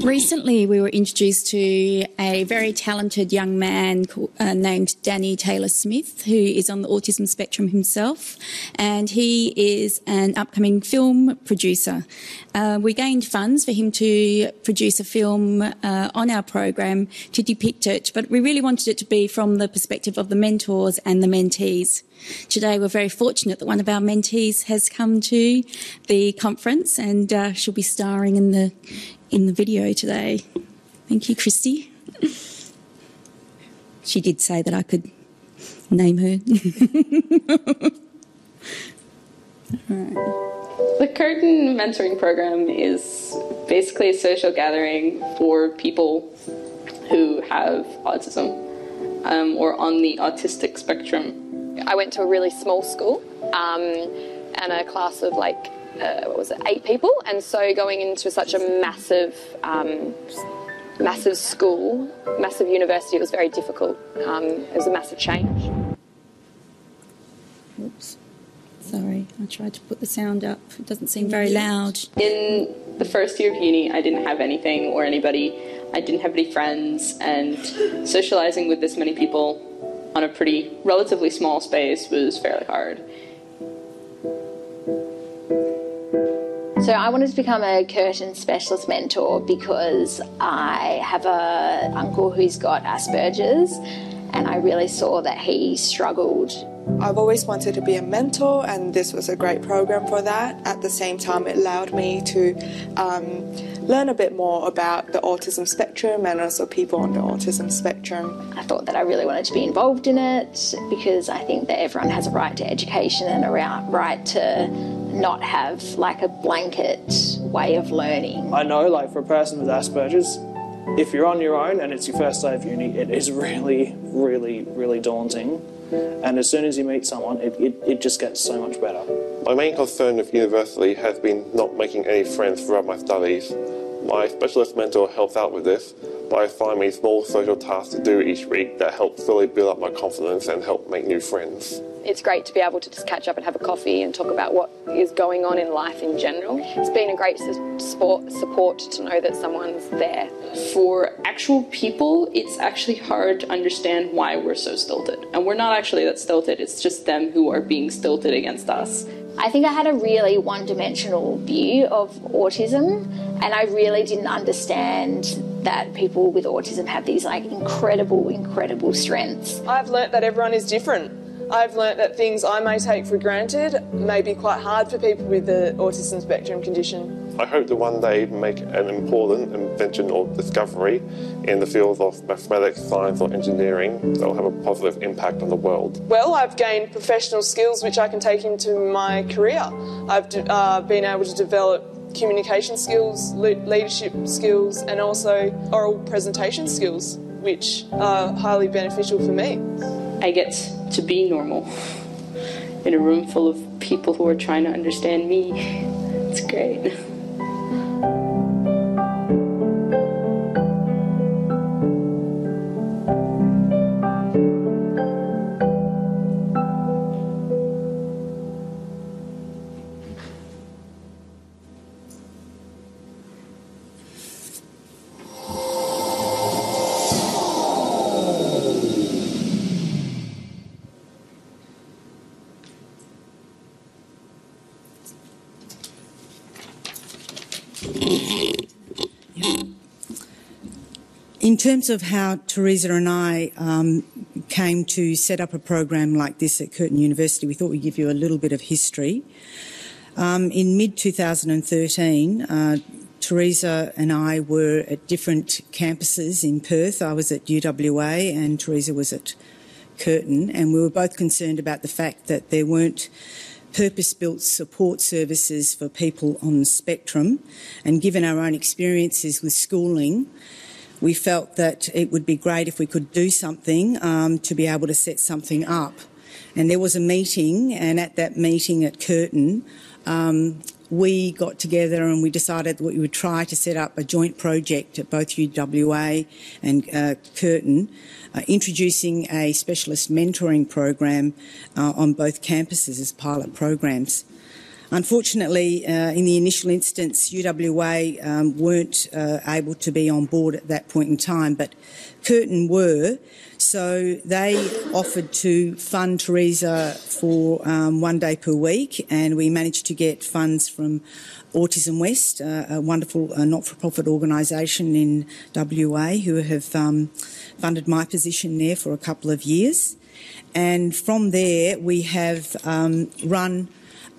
Recently, we were introduced to a very talented young man named Danny Taylor-Smith, who is on the autism spectrum himself, and he is an upcoming film producer. We gained funds for him to produce a film on our program to depict it, but we really wanted it to be from the perspective of the mentors and the mentees. Today, we're very fortunate that one of our mentees has come to the conference, and she'll be starring in the video today. Thank you, Christy. She did say that I could name her. The Curtin mentoring program is basically a social gathering for people who have autism or on the autistic spectrum. I went to a really small school and a class of 8 people, and so going into such a massive school, massive university, it was very difficult. It was a massive change. Oops. Sorry, I tried to put the sound up. It doesn't seem very loud. In the first year of uni, I didn't have anything or anybody. I didn't have any friends, and socialising with this many people on a pretty relatively small space was fairly hard. So I wanted to become a Curtin specialist mentor because I have an uncle who's got Asperger's, and I really saw that he struggled. I've always wanted to be a mentor, and this was a great program for that. At the same time, it allowed me to learn a bit more about the autism spectrum and also people on the autism spectrum. I thought that I really wanted to be involved in it because I think that everyone has a right to education and a right to not have a blanket way of learning. I know, for a person with Asperger's, if you're on your own and it's your first day of uni, it is really, really, really daunting. And as soon as you meet someone, it just gets so much better. My main concern with university has been not making any friends throughout my studies. My specialist mentor helps out with this by finding me small social tasks to do each week that help slowly build up my confidence and help make new friends. It's great to be able to just catch up and have a coffee and talk about what is going on in life in general. It's been a great support to know that someone's there. For actual people, it's actually hard to understand why we're so stilted. And we're not actually that stilted, it's just them who are being stilted against us. I think I had a really one-dimensional view of autism, and I really didn't understand that people with autism have these incredible strengths. I've learnt that everyone is different. I've learnt that things I may take for granted may be quite hard for people with the autism spectrum condition. I hope to one day make an important invention or discovery in the fields of mathematics, science or engineering that will have a positive impact on the world. Well, I've gained professional skills which I can take into my career. I've been able to develop communication skills, leadership skills and also oral presentation skills, which are highly beneficial for me. I get to be normal in a room full of people who are trying to understand me. It's great. In terms of how Theresa and I came to set up a program like this at Curtin University, we thought we'd give you a little bit of history. In mid-2013, Theresa and I were at different campuses in Perth. I was at UWA and Theresa was at Curtin, and we were both concerned about the fact that there weren't purpose-built support services for people on the spectrum. And given our own experiences with schooling, we felt that it would be great if we could do something to be able to set something up. And there was a meeting, and at that meeting at Curtin, we got together and we decided that we would try to set up a joint project at both UWA and Curtin, introducing a specialist mentoring program on both campuses as pilot programs. Unfortunately, in the initial instance, UWA weren't able to be on board at that point in time, but Curtin were. So they offered to fund Theresa for 1 day per week, and we managed to get funds from Autism West, a wonderful not-for-profit organisation in WA who have funded my position there for a couple of years. And from there we have run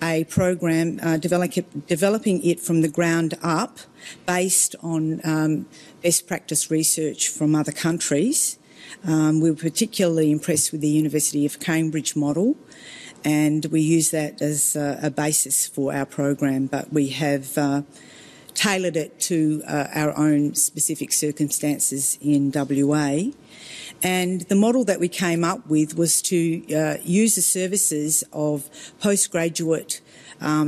a program developing it from the ground up based on best practice research from other countries. We were particularly impressed with the University of Cambridge model, and we use that as a basis for our program, but we have tailored it to our own specific circumstances in WA. And the model that we came up with was to use the services of postgraduate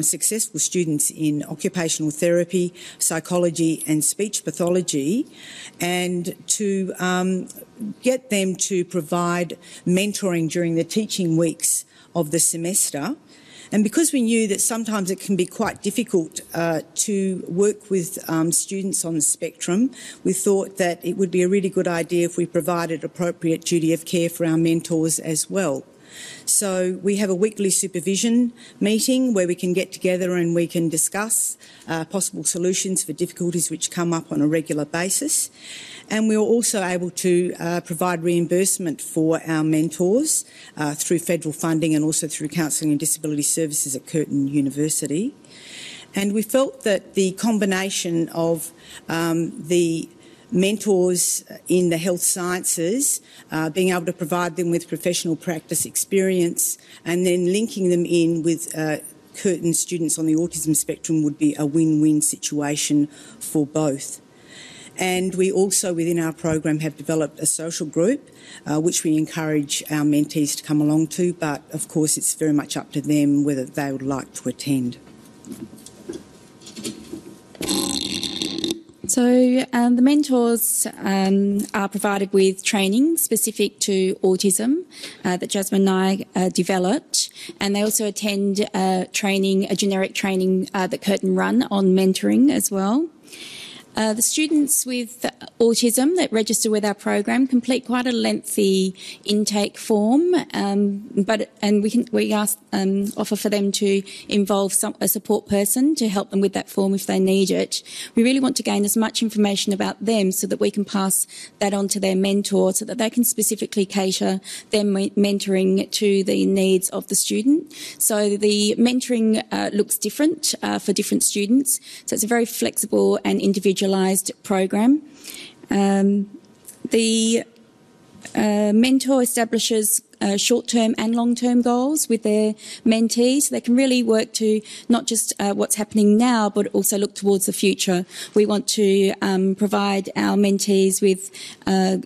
successful students in occupational therapy, psychology and speech pathology, and to get them to provide mentoring during the teaching weeks of the semester. And because we knew that sometimes it can be quite difficult to work with students on the spectrum, we thought that it would be a really good idea if we provided appropriate duty of care for our mentors as well. So we have a weekly supervision meeting where we can get together and we can discuss possible solutions for difficulties which come up on a regular basis. And we were also able to provide reimbursement for our mentors through federal funding and also through counselling and disability services at Curtin University. And we felt that the combination of the mentors in the health sciences, being able to provide them with professional practice experience and then linking them in with Curtin students on the autism spectrum would be a win-win situation for both. And we also, within our program, have developed a social group, which we encourage our mentees to come along to, but of course it's very much up to them whether they would like to attend. So the mentors are provided with training specific to autism that Jasmine and I developed, and they also attend a generic training that Curtin run on mentoring as well. The students with autism that register with our program complete quite a lengthy intake form, we offer for them to involve a support person to help them with that form if they need it. We really want to gain as much information about them so that we can pass that on to their mentor so that they can specifically cater their mentoring to the needs of the student. So the mentoring looks different for different students. So it's a very flexible and individualised program. The mentor establishes short-term and long-term goals with their mentees. So they can really work to not just what's happening now, but also look towards the future. We want to provide our mentees with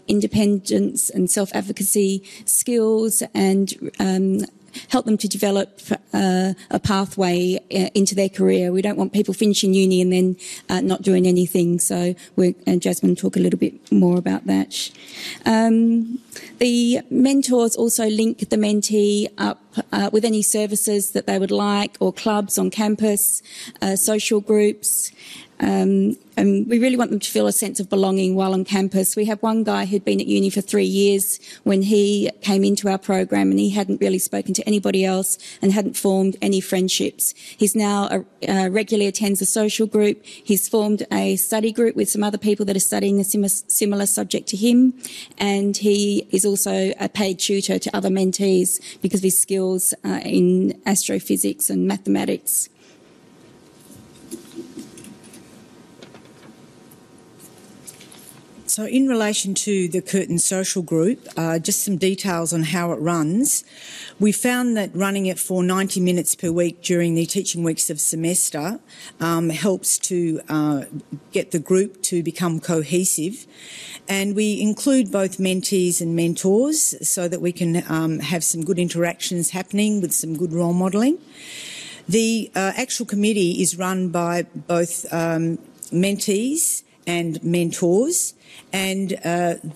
independence and self-advocacy skills and help them to develop a pathway into their career. We don't want people finishing uni and then not doing anything. So Jasmine will talk a little bit more about that. The mentors also link the mentee up with any services that they would like, or clubs on campus, social groups. And we really want them to feel a sense of belonging while on campus. We have one guy who'd been at uni for 3 years when he came into our program, and he hadn't really spoken to anybody else and hadn't formed any friendships. He's now regularly attends a social group. He's formed a study group with some other people that are studying a similar subject to him, and he is also a paid tutor to other mentees because of his skills in astrophysics and mathematics. So in relation to the Curtin social group, just some details on how it runs. We found that running it for 90 minutes per week during the teaching weeks of semester helps to get the group to become cohesive. And we include both mentees and mentors so that we can have some good interactions happening with some good role modelling. The actual committee is run by both mentees and mentors, and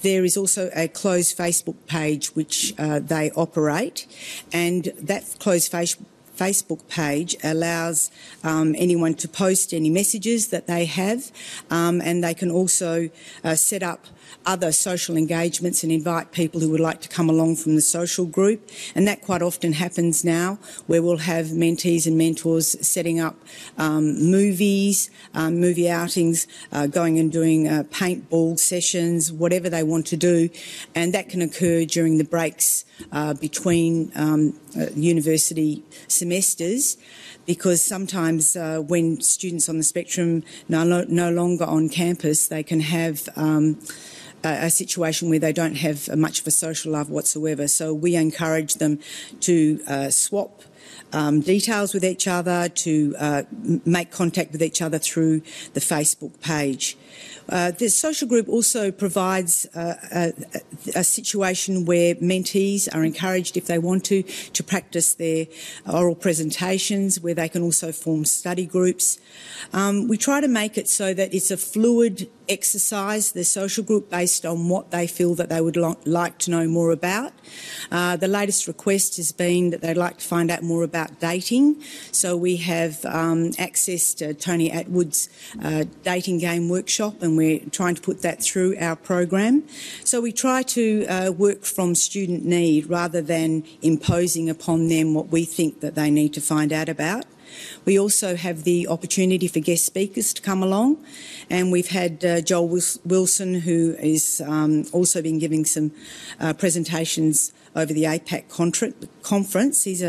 there is also a closed Facebook page which they operate, and that closed Facebook page allows anyone to post any messages that they have, and they can also set up other social engagements and invite people who would like to come along from the social group. And that quite often happens now, where we'll have mentees and mentors setting up movies, movie outings, going and doing paintball sessions, whatever they want to do. And that can occur during the breaks between university semesters, because sometimes when students on the spectrum are no longer on campus, they can have a situation where they don't have much of a social life whatsoever. So we encourage them to swap details with each other, to make contact with each other through the Facebook page. The social group also provides a situation where mentees are encouraged, if they want to practice their oral presentations, where they can also form study groups. We try to make it so that it's a fluid exercise, the social group, based on what they feel that they would like to know more about. The latest request has been that they'd like to find out more about dating. So we have accessed Tony Atwood's dating game workshop, and we're trying to put that through our program. So we try to work from student need rather than imposing upon them what we think that they need to find out about. We also have the opportunity for guest speakers to come along, and we've had Joel Wilson, who is also been giving some presentations over the APAC conference. He's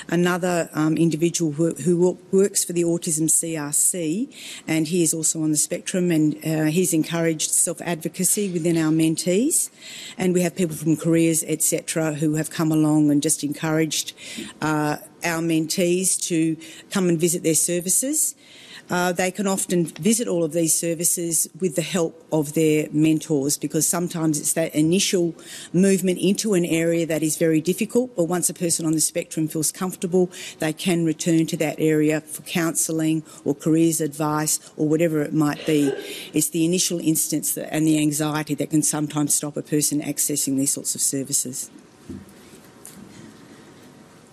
another individual who works for the Autism CRC, and he is also on the spectrum, and he's encouraged self-advocacy within our mentees. And we have people from careers, etc., who have come along and just encouraged our mentees to come and visit their services. They can often visit all of these services with the help of their mentors, because sometimes it's that initial movement into an area that is very difficult, but once a person on the spectrum feels comfortable, they can return to that area for counselling or careers advice or whatever it might be. It's the initial instance and the anxiety that can sometimes stop a person accessing these sorts of services.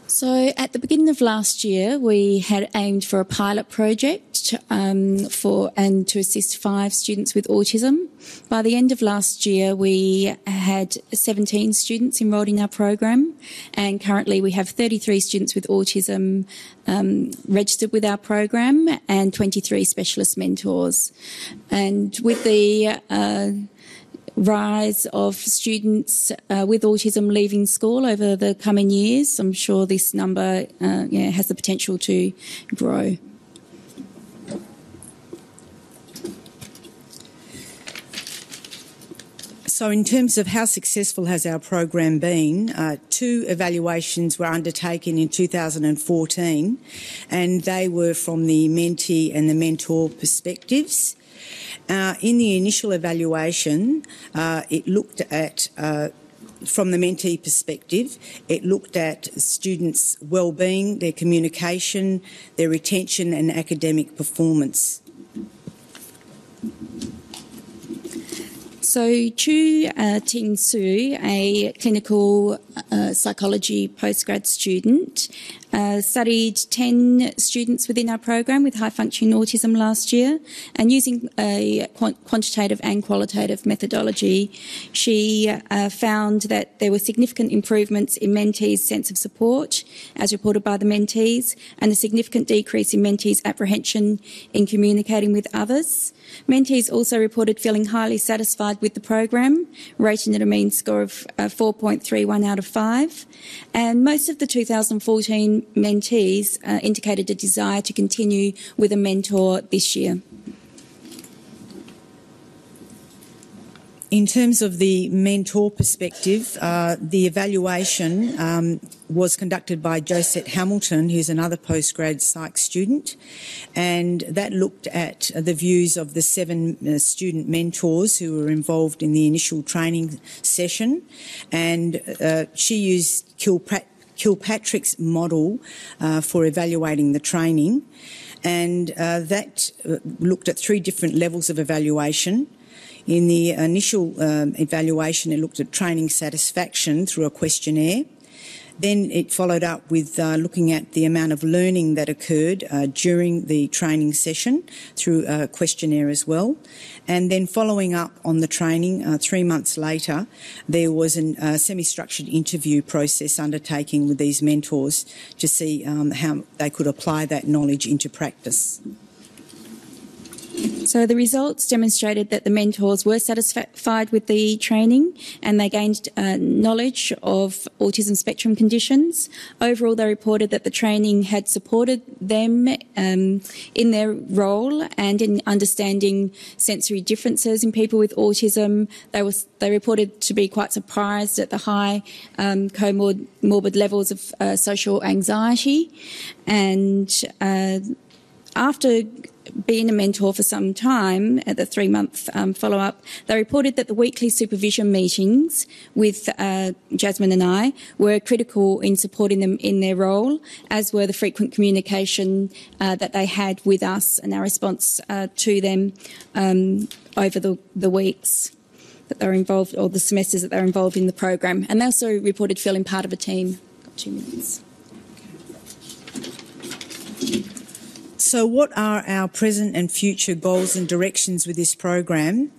So at the beginning of last year, we had aimed for a pilot project to assist 5 students with autism. By the end of last year, we had 17 students enrolled in our program, and currently we have 33 students with autism registered with our program and 23 specialist mentors. And with the rise of students with autism leaving school over the coming years, I'm sure this number has the potential to grow. So in terms of how successful has our program been, 2 evaluations were undertaken in 2014, and they were from the mentee and the mentor perspectives. In the initial evaluation, it looked at, from the mentee perspective, it looked at students' well-being, their communication, their retention and academic performance. So Chu Ting Su, a clinical psychology postgrad student, studied 10 students within our program with high-functioning autism last year, and using a quantitative and qualitative methodology, she found that there were significant improvements in mentees' sense of support, as reported by the mentees, and a significant decrease in mentees' apprehension in communicating with others. Mentees also reported feeling highly satisfied with the program, rating it a mean score of 4.31 out of 5. And most of the 2014 mentees indicated a desire to continue with a mentor this year. In terms of the mentor perspective, the evaluation was conducted by Josette Hamilton, who's another postgrad psych student, and that looked at the views of the 7 student mentors who were involved in the initial training session, and she used Kilpatrick's model for evaluating the training, and that looked at 3 different levels of evaluation. In the initial evaluation, it looked at training satisfaction through a questionnaire. Then it followed up with looking at the amount of learning that occurred during the training session through a questionnaire as well. And then following up on the training, 3 months later, there was a semi-structured interview process undertaken with these mentors to see how they could apply that knowledge into practice. So the results demonstrated that the mentors were satisfied with the training and they gained knowledge of autism spectrum conditions. Overall, they reported that the training had supported them in their role and in understanding sensory differences in people with autism. They reported to be quite surprised at the high comorbid levels of social anxiety. And after being a mentor for some time, at the 3-month follow-up, they reported that the weekly supervision meetings with Jasmine and I were critical in supporting them in their role, as were the frequent communication that they had with us and our response to them over the weeks that they were involved, or the semesters that they were involved in the program. And they also reported feeling part of a team. Got 2 minutes. So what are our present and future goals and directions with this program?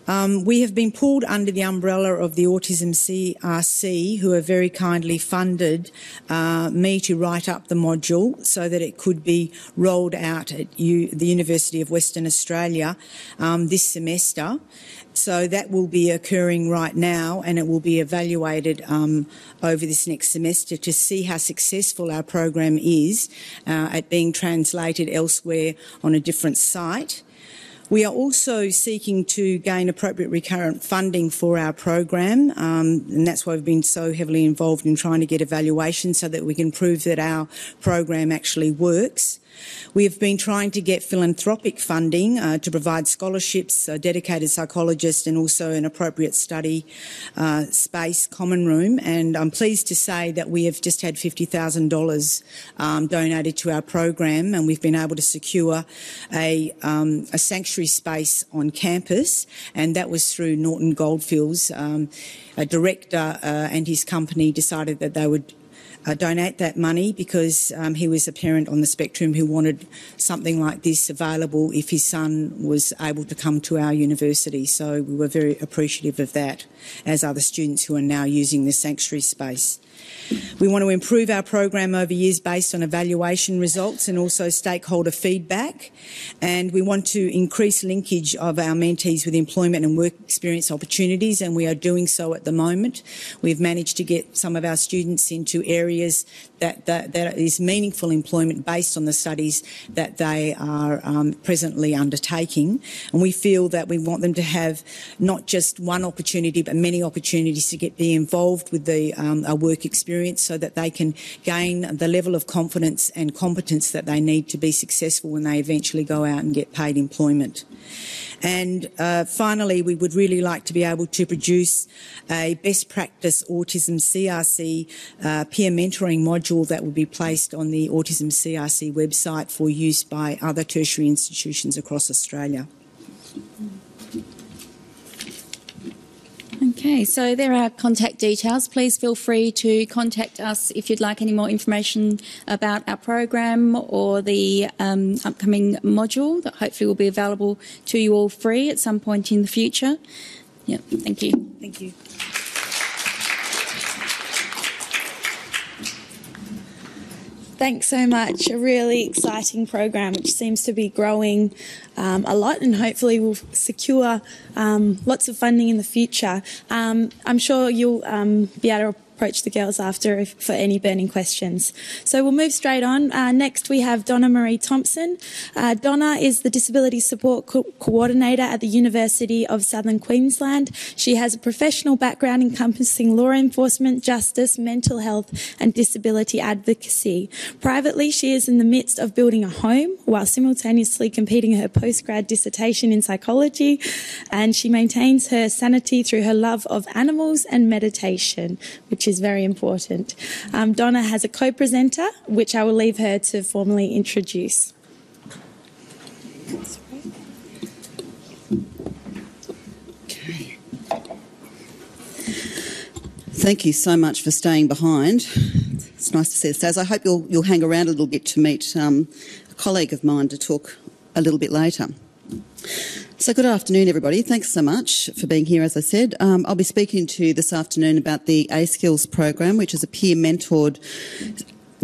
We have been pulled under the umbrella of the Autism CRC, who have very kindly funded me to write up the module so that it could be rolled out at the University of Western Australia this semester. So that will be occurring right now, and it will be evaluated over this next semester to see how successful our program is at being translated elsewhere on a different site. We are also seeking to gain appropriate recurrent funding for our program, and that's why we've been so heavily involved in trying to get evaluation so that we can prove that our program actually works. We have been trying to get philanthropic funding to provide scholarships, a dedicated psychologist, and also an appropriate study space, common room. And I'm pleased to say that we have just had $50,000 donated to our program, and we've been able to secure a sanctuary space on campus, and that was through Norton Goldfields. A director and his company decided that they would donate that money because he was a parent on the spectrum who wanted something like this available if his son was able to come to our university. So we were very appreciative of that, as are the students who are now using the sanctuary space. We want to improve our program over years based on evaluation results and also stakeholder feedback, and we want to increase linkage of our mentees with employment and work experience opportunities, and we are doing so at the moment. We've managed to get some of our students into areas that is meaningful employment based on the studies that they are presently undertaking, and we feel that we want them to have not just one opportunity but many opportunities to be involved with the work experience so that they can gain the level of confidence and competence that they need to be successful when they eventually go out and get paid employment. And finally, we would really like to be able to produce a best practice autism CRC peer mentoring module that will be placed on the Autism CRC website for use by other tertiary institutions across Australia. Okay, so there are contact details. Please feel free to contact us if you'd like any more information about our program or the upcoming module that hopefully will be available to you all free at some point in the future. Yeah, thank you. Thank you. Thanks so much. A really exciting program which seems to be growing a lot, and hopefully will secure lots of funding in the future. I'm sure you'll be able to approach the girls after for any burning questions. So we'll move straight on. Next we have Donna-Marie Thompson. Donna is the Disability Support Coordinator at the University of Southern Queensland. She has a professional background encompassing law enforcement, justice, mental health and disability advocacy. Privately, she is in the midst of building a home while simultaneously completing her postgrad dissertation in psychology, and she maintains her sanity through her love of animals and meditation, which is very important. Donna has a co-presenter, which I will leave her to formally introduce. Okay. Thank you so much for staying behind. It's nice to see the stars. I hope you'll hang around a little bit to meet a colleague of mine to talk a little bit later. So good afternoon, everybody. Thanks so much for being here, as I said. I'll be speaking to you this afternoon about the A-Skills program, which is a peer-mentored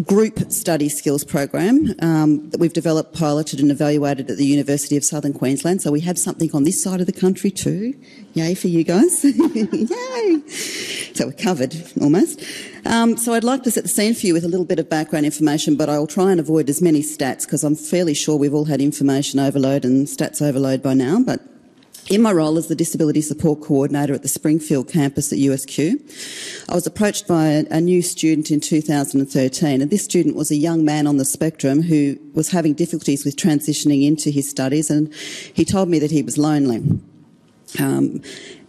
group study skills program that we've developed, piloted and evaluated at the University of Southern Queensland. So we have something on this side of the country too. Yay for you guys. Yay. So we're covered almost. So I'd like to set the scene for you with a little bit of background information, but I'll try and avoid as many stats because I'm fairly sure we've all had information overload and stats overload by now. But in my role as the Disability Support Coordinator at the Springfield campus at USQ, I was approached by a new student in 2013, and this student was a young man on the spectrum who was having difficulties with transitioning into his studies, and he told me that he was lonely.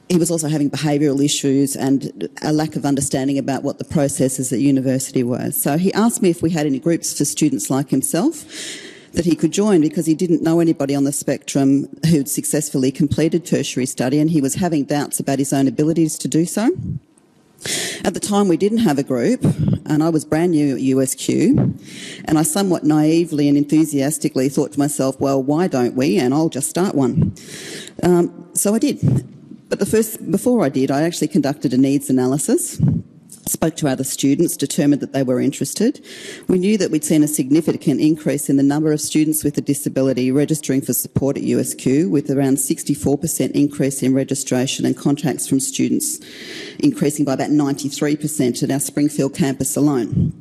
He was also having behavioural issues and a lack of understanding about what the processes at university were. So he asked me if we had any groups for students like himself that he could join, because he didn't know anybody on the spectrum who'd successfully completed tertiary study, and he was having doubts about his own abilities to do so. At the time, we didn't have a group, and I was brand new at USQ, and I somewhat naively and enthusiastically thought to myself, well, why don't we? And I'll just start one. So I did. But before I did, I actually conducted a needs analysis, spoke to other students, determined that they were interested. We knew that we'd seen a significant increase in the number of students with a disability registering for support at USQ, with around 64% increase in registration and contacts from students, increasing by about 93% at our Springfield campus alone.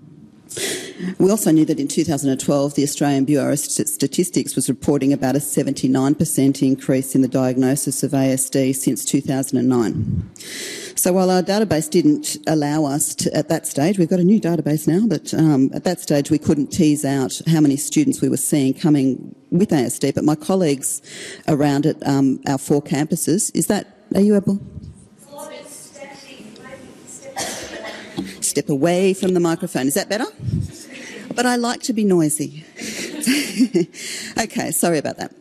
We also knew that in 2012, the Australian Bureau of Statistics was reporting about a 79% increase in the diagnosis of ASD since 2009. So while our database didn't allow us to, at that stage, we've got a new database now, but at that stage we couldn't tease out how many students we were seeing coming with ASD, but my colleagues around at our 4 campuses, are you able? Step away from the microphone. Is that better? But I like to be noisy. Okay, sorry about that.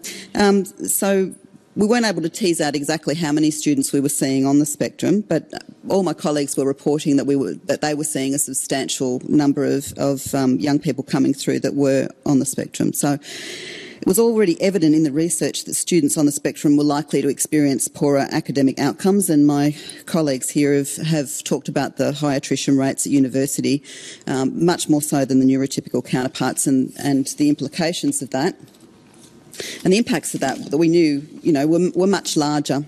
So we weren't able to tease out exactly how many students we were seeing on the spectrum, but all my colleagues were reporting that they were seeing a substantial number of young people coming through that were on the spectrum. So it was already evident in the research that students on the spectrum were likely to experience poorer academic outcomes, and my colleagues here have talked about the high attrition rates at university, much more so than the neurotypical counterparts, and the implications of that. And the impacts of that we knew, were much larger.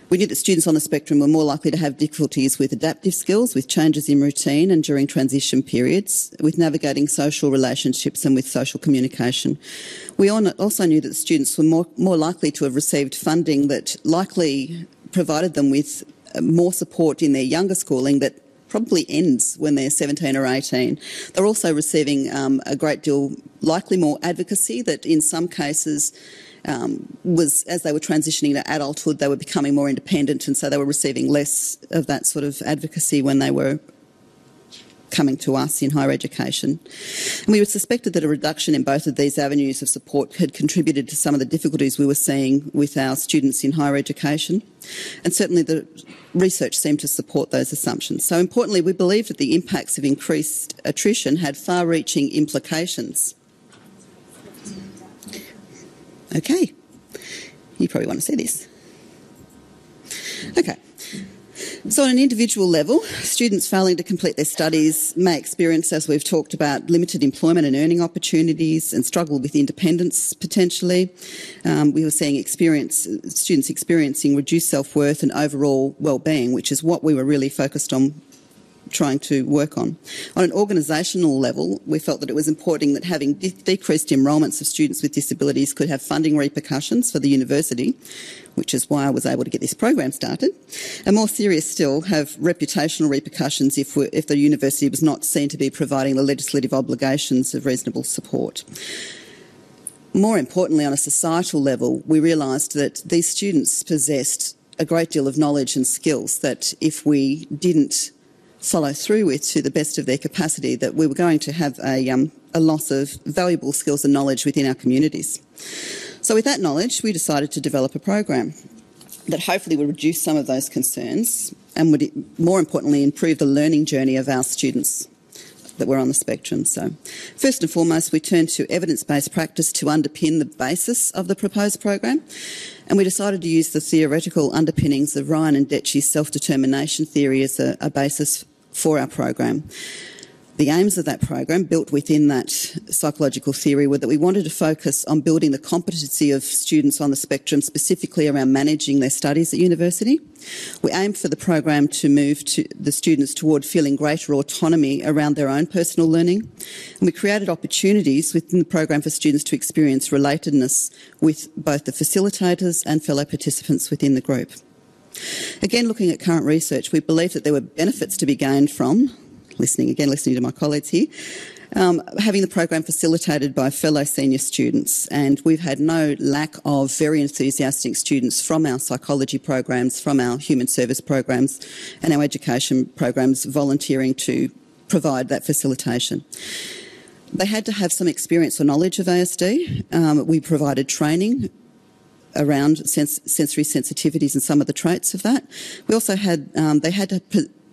We knew that students on the spectrum were more likely to have difficulties with adaptive skills, with changes in routine and during transition periods, with navigating social relationships and with social communication. We also knew that students were more likely to have received funding that likely provided them with more support in their younger schooling that probably ends when they're 17 or 18. They're also receiving a great deal, likely more advocacy that in some cases was, as they were transitioning to adulthood, they were becoming more independent, and so they were receiving less of that sort of advocacy when they were coming to us in higher education. And we suspected that a reduction in both of these avenues of support had contributed to some of the difficulties we were seeing with our students in higher education. And certainly the research seemed to support those assumptions. So importantly, we believed that the impacts of increased attrition had far-reaching implications. Okay, you probably want to see this. Okay, So on an individual level, students failing to complete their studies may experience, as we've talked about, limited employment and earning opportunities and struggle with independence potentially. We were seeing students experiencing reduced self-worth and overall well-being, which is what we were really focused on trying to work on. On an organisational level, we felt that it was important that having decreased enrolments of students with disabilities could have funding repercussions for the university, which is why I was able to get this program started, and more serious still, have reputational repercussions if the university was not seen to be providing the legislative obligations of reasonable support. More importantly, on a societal level, we realised that these students possessed a great deal of knowledge and skills that if we didn't follow through with to the best of their capacity, that we were going to have a loss of valuable skills and knowledge within our communities. So with that knowledge, we decided to develop a program that hopefully would reduce some of those concerns and would, more importantly, improve the learning journey of our students that were on the spectrum. So first and foremost, we turned to evidence-based practice to underpin the basis of the proposed program, and we decided to use the theoretical underpinnings of Ryan and Detchi's self-determination theory as a basis for our program. The aims of that program, built within that psychological theory, were that we wanted to focus on building the competency of students on the spectrum, specifically around managing their studies at university. We aimed for the program to move the students toward feeling greater autonomy around their own personal learning. And we created opportunities within the program for students to experience relatedness with both the facilitators and fellow participants within the group. Again, looking at current research, we believe that there were benefits to be gained from listening to my colleagues here, having the program facilitated by fellow senior students, and we've had no lack of very enthusiastic students from our psychology programs, from our human service programs and our education programs volunteering to provide that facilitation. They had to have some experience or knowledge of ASD. We provided training around sensory sensitivities and some of the traits of that. We also had, they had to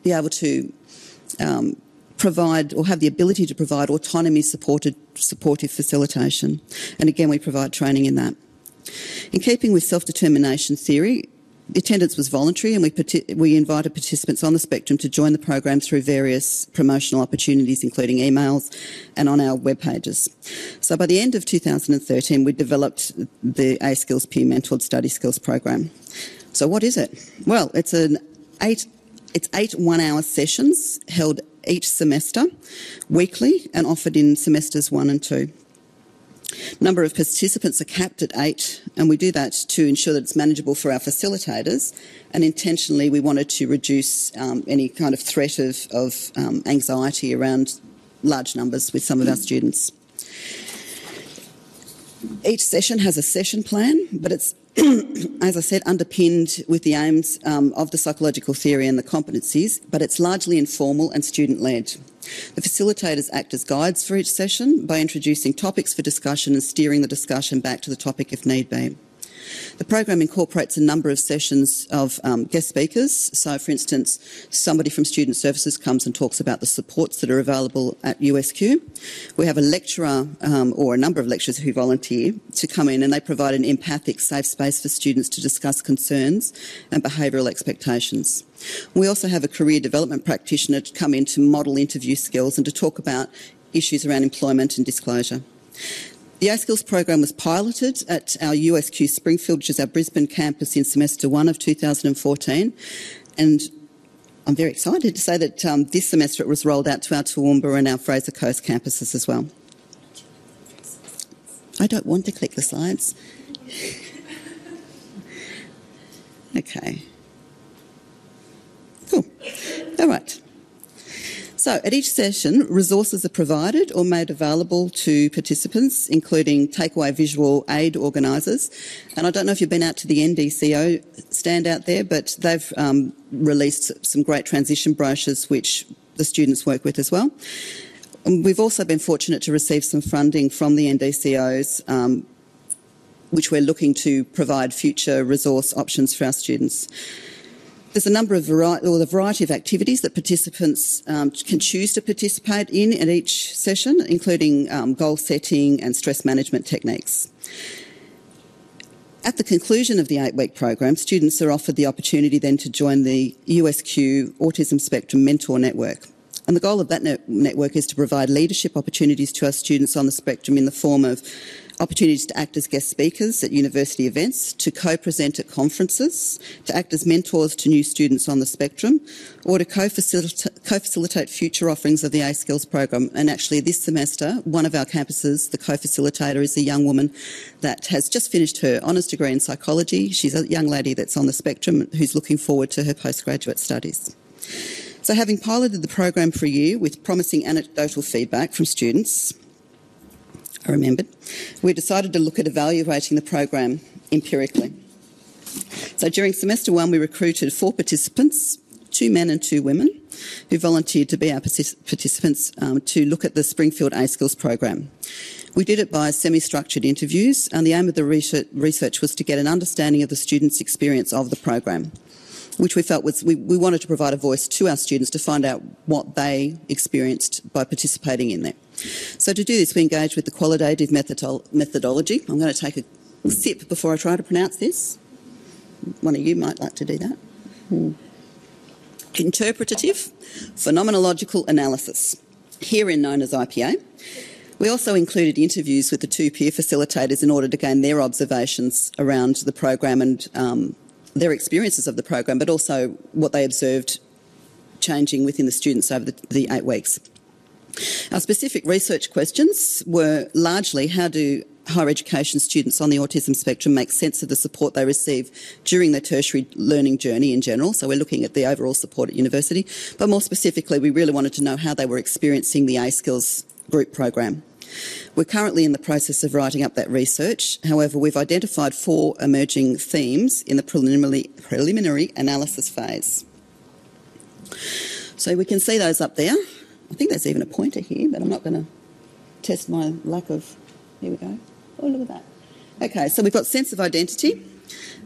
be able to provide or have the ability to provide autonomy-supportive facilitation. And again, we provide training in that. In keeping with self-determination theory, attendance was voluntary, and we invited participants on the spectrum to join the program through various promotional opportunities, including emails and on our web pages. So by the end of 2013, we developed the A Skills Peer Mentored Study Skills program. So what is it? Well, it's 8 one-hour sessions held each semester, weekly, and offered in semesters 1 and 2. Number of participants are capped at 8, and we do that to ensure that it's manageable for our facilitators, and intentionally we wanted to reduce any kind of threat of anxiety around large numbers with some of our students. Each session has a session plan, but it's, as I said, underpinned with the aims of the psychological theory and the competencies, but it's largely informal and student-led. The facilitators act as guides for each session by introducing topics for discussion and steering the discussion back to the topic if need be. The program incorporates a number of sessions of guest speakers. So, for instance, somebody from Student Services comes and talks about the supports that are available at USQ. We have a lecturer or a number of lecturers who volunteer to come in, and they provide an empathic, safe space for students to discuss concerns and behavioural expectations. We also have a career development practitioner to come in to model interview skills and to talk about issues around employment and disclosure. The A Skills program was piloted at our USQ Springfield, which is our Brisbane campus, in semester 1 of 2014, and I'm very excited to say that this semester it was rolled out to our Toowoomba and our Fraser Coast campuses as well. I don't want to click the slides. Okay. Cool. All right. So at each session, resources are provided or made available to participants, including takeaway visual aid organisers. And I don't know if you've been out to the NDCO stand out there, but they've released some great transition brochures which the students work with as well. And we've also been fortunate to receive some funding from the NDCOs, which we're looking to provide future resource options for our students. There's a number of variety of activities that participants can choose to participate in at each session, including goal setting and stress management techniques. At the conclusion of the 8-week program, students are offered the opportunity then to join the USQ Autism Spectrum Mentor Network. And the goal of that network is to provide leadership opportunities to our students on the spectrum in the form of opportunities to act as guest speakers at university events, to co-present at conferences, to act as mentors to new students on the spectrum, or to co-facilitate future offerings of the A Skills program. And actually this semester, one of our campuses, the co-facilitator, is a young woman that has just finished her honours degree in psychology. She's a young lady that's on the spectrum who's looking forward to her postgraduate studies. So having piloted the program for a year with promising anecdotal feedback from students, I remembered, we decided to look at evaluating the program empirically. So during semester 1, we recruited 4 participants, 2 men and 2 women, who volunteered to be our participants to look at the Springfield A Skills program. We did it by semi-structured interviews, and the aim of the research was to get an understanding of the students' experience of the program, which we felt was, we wanted to provide a voice to our students to find out what they experienced by participating in there. So to do this, we engaged with the qualitative methodology. I'm going to take a sip before I try to pronounce this. One of you might like to do that. Interpretative phenomenological analysis, herein known as IPA. We also included interviews with the 2 peer facilitators in order to gain their observations around the program and their experiences of the program, but also what they observed changing within the students over the 8 weeks. Our specific research questions were largely, how do higher education students on the autism spectrum make sense of the support they receive during their tertiary learning journey in general? So we're looking at the overall support at university, but more specifically, we really wanted to know how they were experiencing the A Skills group program. We're currently in the process of writing up that research. However, we've identified 4 emerging themes in the preliminary analysis phase. So we can see those up there. I think there's even a pointer here, but I'm not going to test my lack of... Here we go. Oh, look at that. Okay, so we've got sense of identity,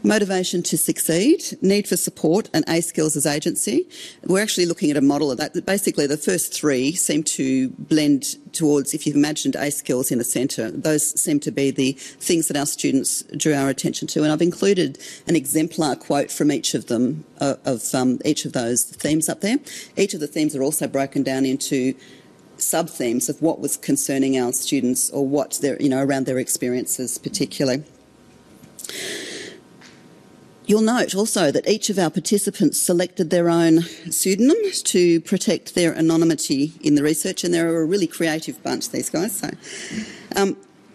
motivation to succeed, need for support, and A Skills as agency. We're actually looking at a model of that. Basically, the first 3 seem to blend towards, if you've imagined A Skills in the centre, those seem to be the things that our students drew our attention to. And I've included an exemplar quote from each of them, each of those themes up there. Each of the themes are also broken down into sub-themes of what was concerning our students or what they're, around their experiences particularly. You'll note also that each of our participants selected their own pseudonym to protect their anonymity in the research, and they're a really creative bunch, these guys. So,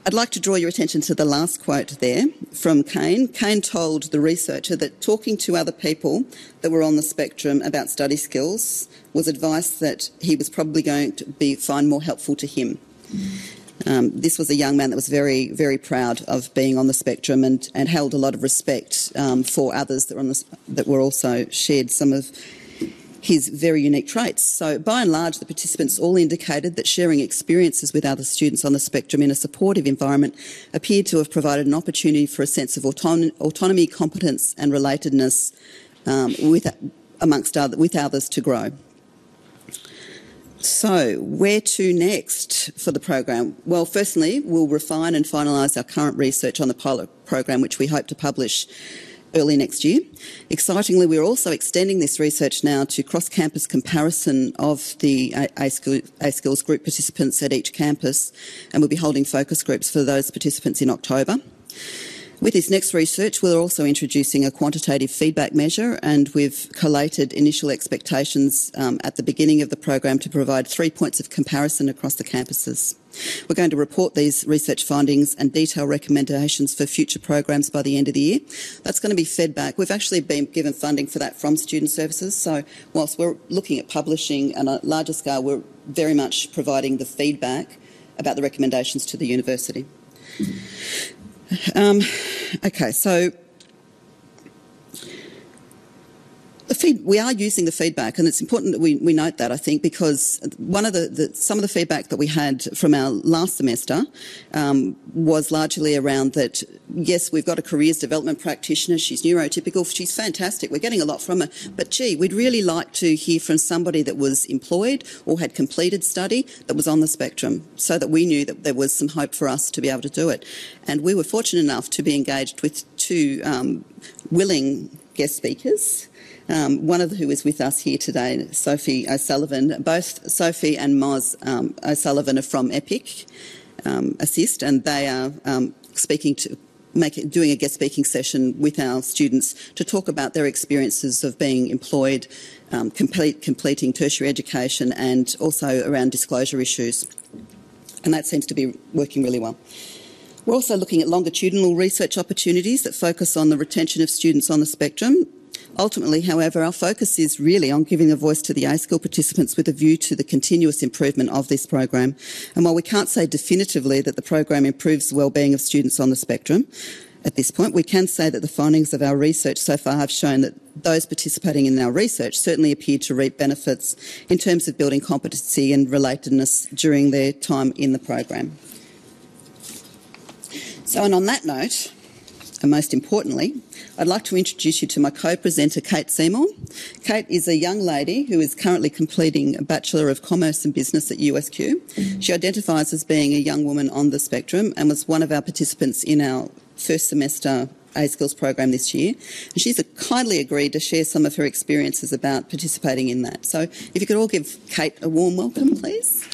I'd like to draw your attention to the last quote there from Kane. Kane told the researcher that talking to other people that were on the spectrum about study skills was advice that he was probably going to find more helpful to him. This was a young man that was very, very proud of being on the spectrum and held a lot of respect for others that were also shared some of his very unique traits. So by and large, the participants all indicated that sharing experiences with other students on the spectrum in a supportive environment appeared to have provided an opportunity for a sense of autonomy, competence and relatedness with others to grow. So, where to next for the program? Well, firstly, we'll refine and finalise our current research on the pilot program, which we hope to publish early next year. Excitingly, we're also extending this research now to cross-campus comparison of the A Skills group participants at each campus, and we'll be holding focus groups for those participants in October. With this next research, we're also introducing a quantitative feedback measure, and we've collated initial expectations at the beginning of the program to provide 3 points of comparison across the campuses. We're going to report these research findings and detail recommendations for future programs by the end of the year. That's going to be fed back. We've actually been given funding for that from Student Services, so whilst we're looking at publishing on a larger scale, we're very much providing the feedback about the recommendations to the university. Okay, so we are using the feedback, and it's important that we note that, I think, because one of some of the feedback that we had from our last semester was largely around that, yes, we've got a careers development practitioner, she's neurotypical, she's fantastic, we're getting a lot from her, but gee, we'd really like to hear from somebody that was employed or had completed study that was on the spectrum, so that we knew that there was some hope for us to be able to do it. And we were fortunate enough to be engaged with two willing guest speakers. One of who is with us here today, Sophie O'Sullivan. Both Sophie and Moz O'Sullivan are from EPIC Assist, and they are doing a guest speaking session with our students to talk about their experiences of being employed, completing tertiary education, and also around disclosure issues. And that seems to be working really well. We're also looking at longitudinal research opportunities that focus on the retention of students on the spectrum. Ultimately, however, our focus is really on giving a voice to the A-Skill participants with a view to the continuous improvement of this program. And while we can't say definitively that the program improves the wellbeing of students on the spectrum, at this point we can say that the findings of our research so far have shown that those participating in our research certainly appear to reap benefits in terms of building competency and relatedness during their time in the program. So, and on that note, and most importantly, I'd like to introduce you to my co-presenter, Kate Seymour. Kate is a young lady who is currently completing a Bachelor of Commerce and Business at USQ. She identifies as being a young woman on the spectrum and was one of our participants in our first semester A-Skills program this year. And she's kindly agreed to share some of her experiences about participating in that. So if you could all give Kate a warm welcome, please.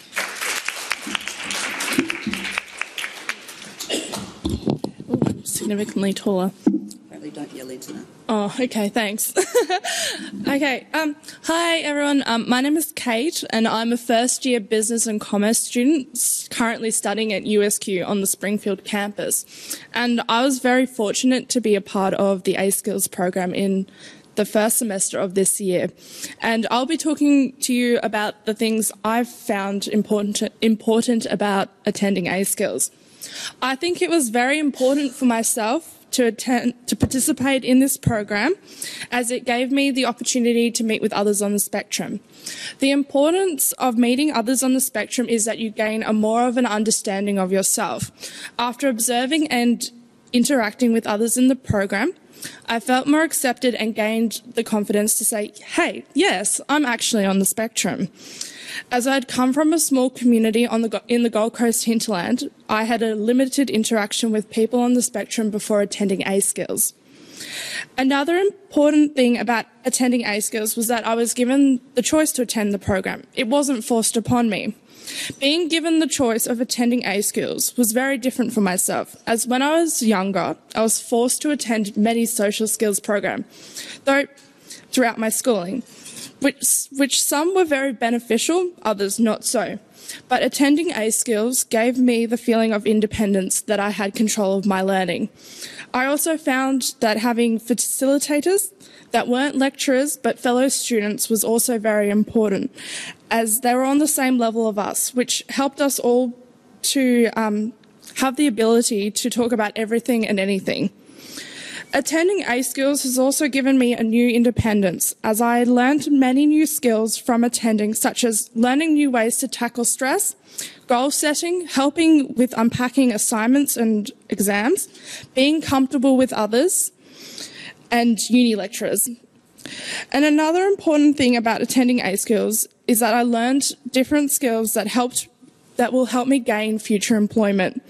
Significantly taller. Apparently don't yell into that. Oh, okay, thanks. Okay, hi everyone. My name is Kate and I'm a first-year business and commerce student currently studying at USQ on the Springfield campus. And I was very fortunate to be a part of the A-Skills program in the first semester of this year. And I'll be talking to you about the things I've found important about attending A-Skills. I think it was very important for myself to participate in this program, as it gave me the opportunity to meet with others on the spectrum. The importance of meeting others on the spectrum is that you gain more of an understanding of yourself. After observing and interacting with others in the program, I felt more accepted and gained the confidence to say, hey, yes, I'm actually on the spectrum. As I had come from a small community in the Gold Coast hinterland, I had a limited interaction with people on the spectrum before attending A-Skills. Another important thing about attending A-Skills was that I was given the choice to attend the program. It wasn't forced upon me. Being given the choice of attending A-Skills was very different for myself, as when I was younger, I was forced to attend many social skills programs, though throughout my schooling, which some were very beneficial, others not so. But attending A-Skills gave me the feeling of independence that I had control of my learning. I also found that having facilitators that weren't lecturers but fellow students was also very important, as they were on the same level of us, which helped us all to have the ability to talk about everything and anything. Attending A-Skills has also given me a new independence, as I learned many new skills from attending, such as learning new ways to tackle stress, goal setting, helping with unpacking assignments and exams, being comfortable with others, and uni lecturers. And another important thing about attending A-Skills is that I learned different skills that will help me gain future employment,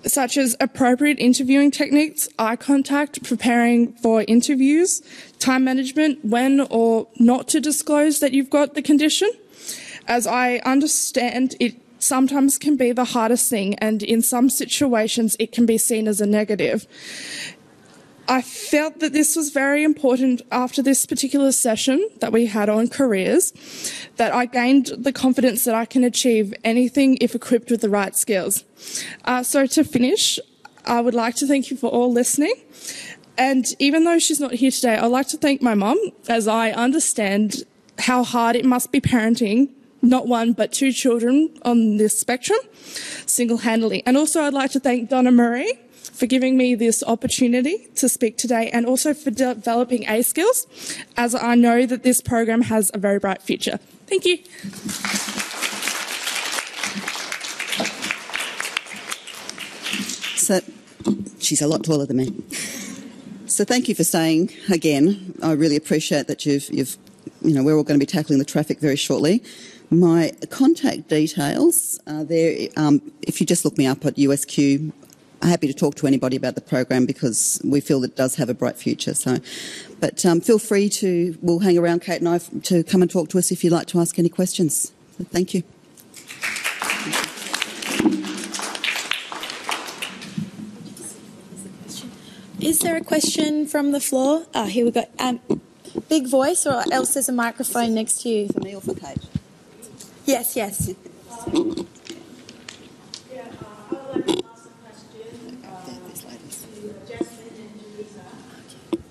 such as appropriate interviewing techniques, eye contact, preparing for interviews, time management, when or not to disclose that you've got the condition. As I understand, it sometimes can be the hardest thing, and in some situations it can be seen as a negative. I felt that this was very important after this particular session that we had on careers, that I gained the confidence that I can achieve anything if equipped with the right skills. So to finish, I would like to thank you for all listening. And even though she's not here today, I'd like to thank my mum, as I understand how hard it must be parenting not one but two children on this spectrum single-handedly. And also I'd like to thank Donna-Marie, for giving me this opportunity to speak today, and also for developing A skills, as I know that this program has a very bright future. Thank you. So, she's a lot taller than me. So thank you for staying again. I really appreciate that we're all going to be tackling the traffic very shortly. My contact details are there. If you just look me up at USQ, I'm happy to talk to anybody about the program because we feel that it does have a bright future. But feel free we'll hang around, Kate and I, to come and talk to us if you'd like to ask any questions. So thank you. Is there a question from the floor? Oh, here we go. Big voice, or else there's a microphone next to you. For me or for Kate? Yes. I would like to ask a question to Jasmine and Theresa.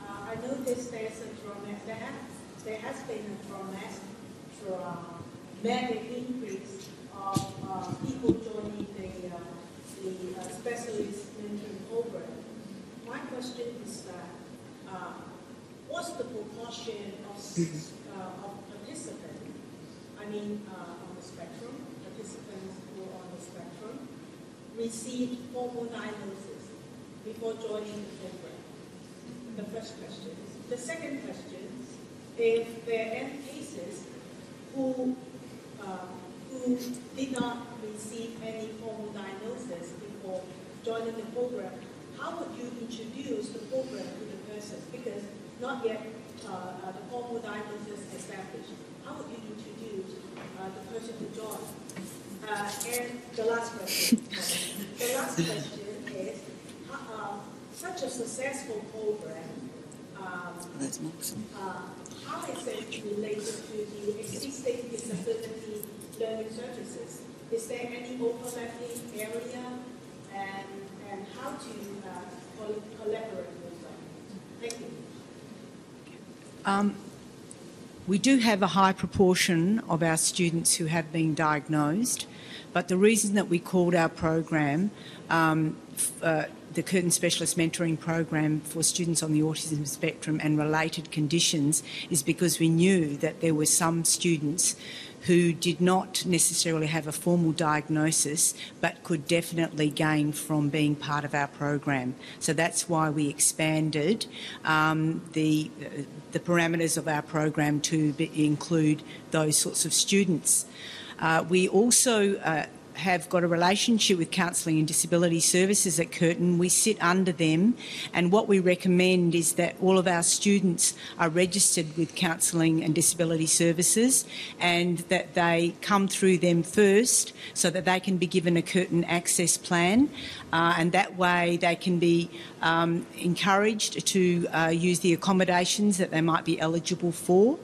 I noticed there has been a dramatic increase of people joining the specialist mentoring program. My question is that what's the proportion of participants? I mean, on the spectrum, participants who are on the spectrum received formal diagnosis before joining the program. The first question. The second question: if there are any cases who did not receive any formal diagnosis before joining the program, how would you introduce the program to the person? Because not yet the formal diagnosis established. How would you introduce the person to join? And the last question. The last question is, such a successful program, how is it related to the existing disability learning services? Is there any overlapping area, and how to collaborate with them? Thank you. We do have a high proportion of our students who have been diagnosed, but the reason that we called our program the Curtin Specialist Mentoring Program for students on the autism spectrum and related conditions is because we knew that there were some students who did not necessarily have a formal diagnosis but could definitely gain from being part of our program. So that's why we expanded the parameters of our program to include those sorts of students. We also have got a relationship with Counselling and Disability Services at Curtin. We sit under them, and what we recommend is that all of our students are registered with Counselling and Disability Services and that they come through them first so that they can be given a Curtin access plan, and that way they can be encouraged to use the accommodations that they might be eligible for.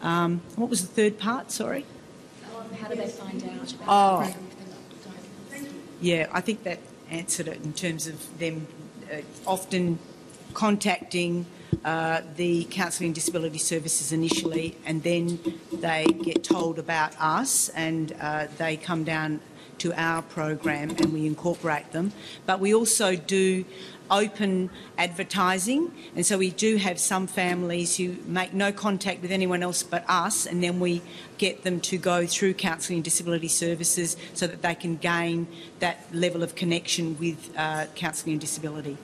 What was the third part, sorry? How do they find out about the program? Yeah, I think that answered it in terms of them often contacting the Counselling and Disability Services initially, and then they get told about us and they come down to our program and we incorporate them. But we also do open advertising, and so we do have some families who make no contact with anyone else but us, and then we get them to go through Counselling and Disability Services so that they can gain that level of connection with counselling and disability.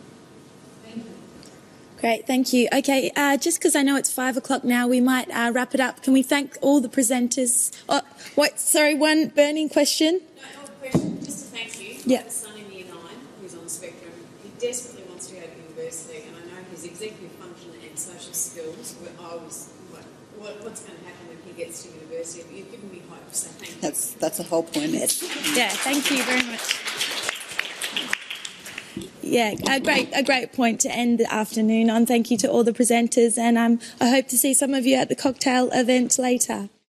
Great, thank you. Okay, just because I know it's 5 o'clock now, we might wrap it up. Can we thank all the presenters? Oh, wait, sorry, one burning question? No, not a question, just to thank you. Yeah. I have a son in year 9 who's on the spectrum. He desperately wants to go to university, and I know his executive function and social skills were, I was like, what's going to happen when he gets to university? But you've given me hope, so thank you. That's the whole point. Yeah, thank you very much. Yeah, a great point to end the afternoon on. Thank you to all the presenters, and I hope to see some of you at the cocktail event later.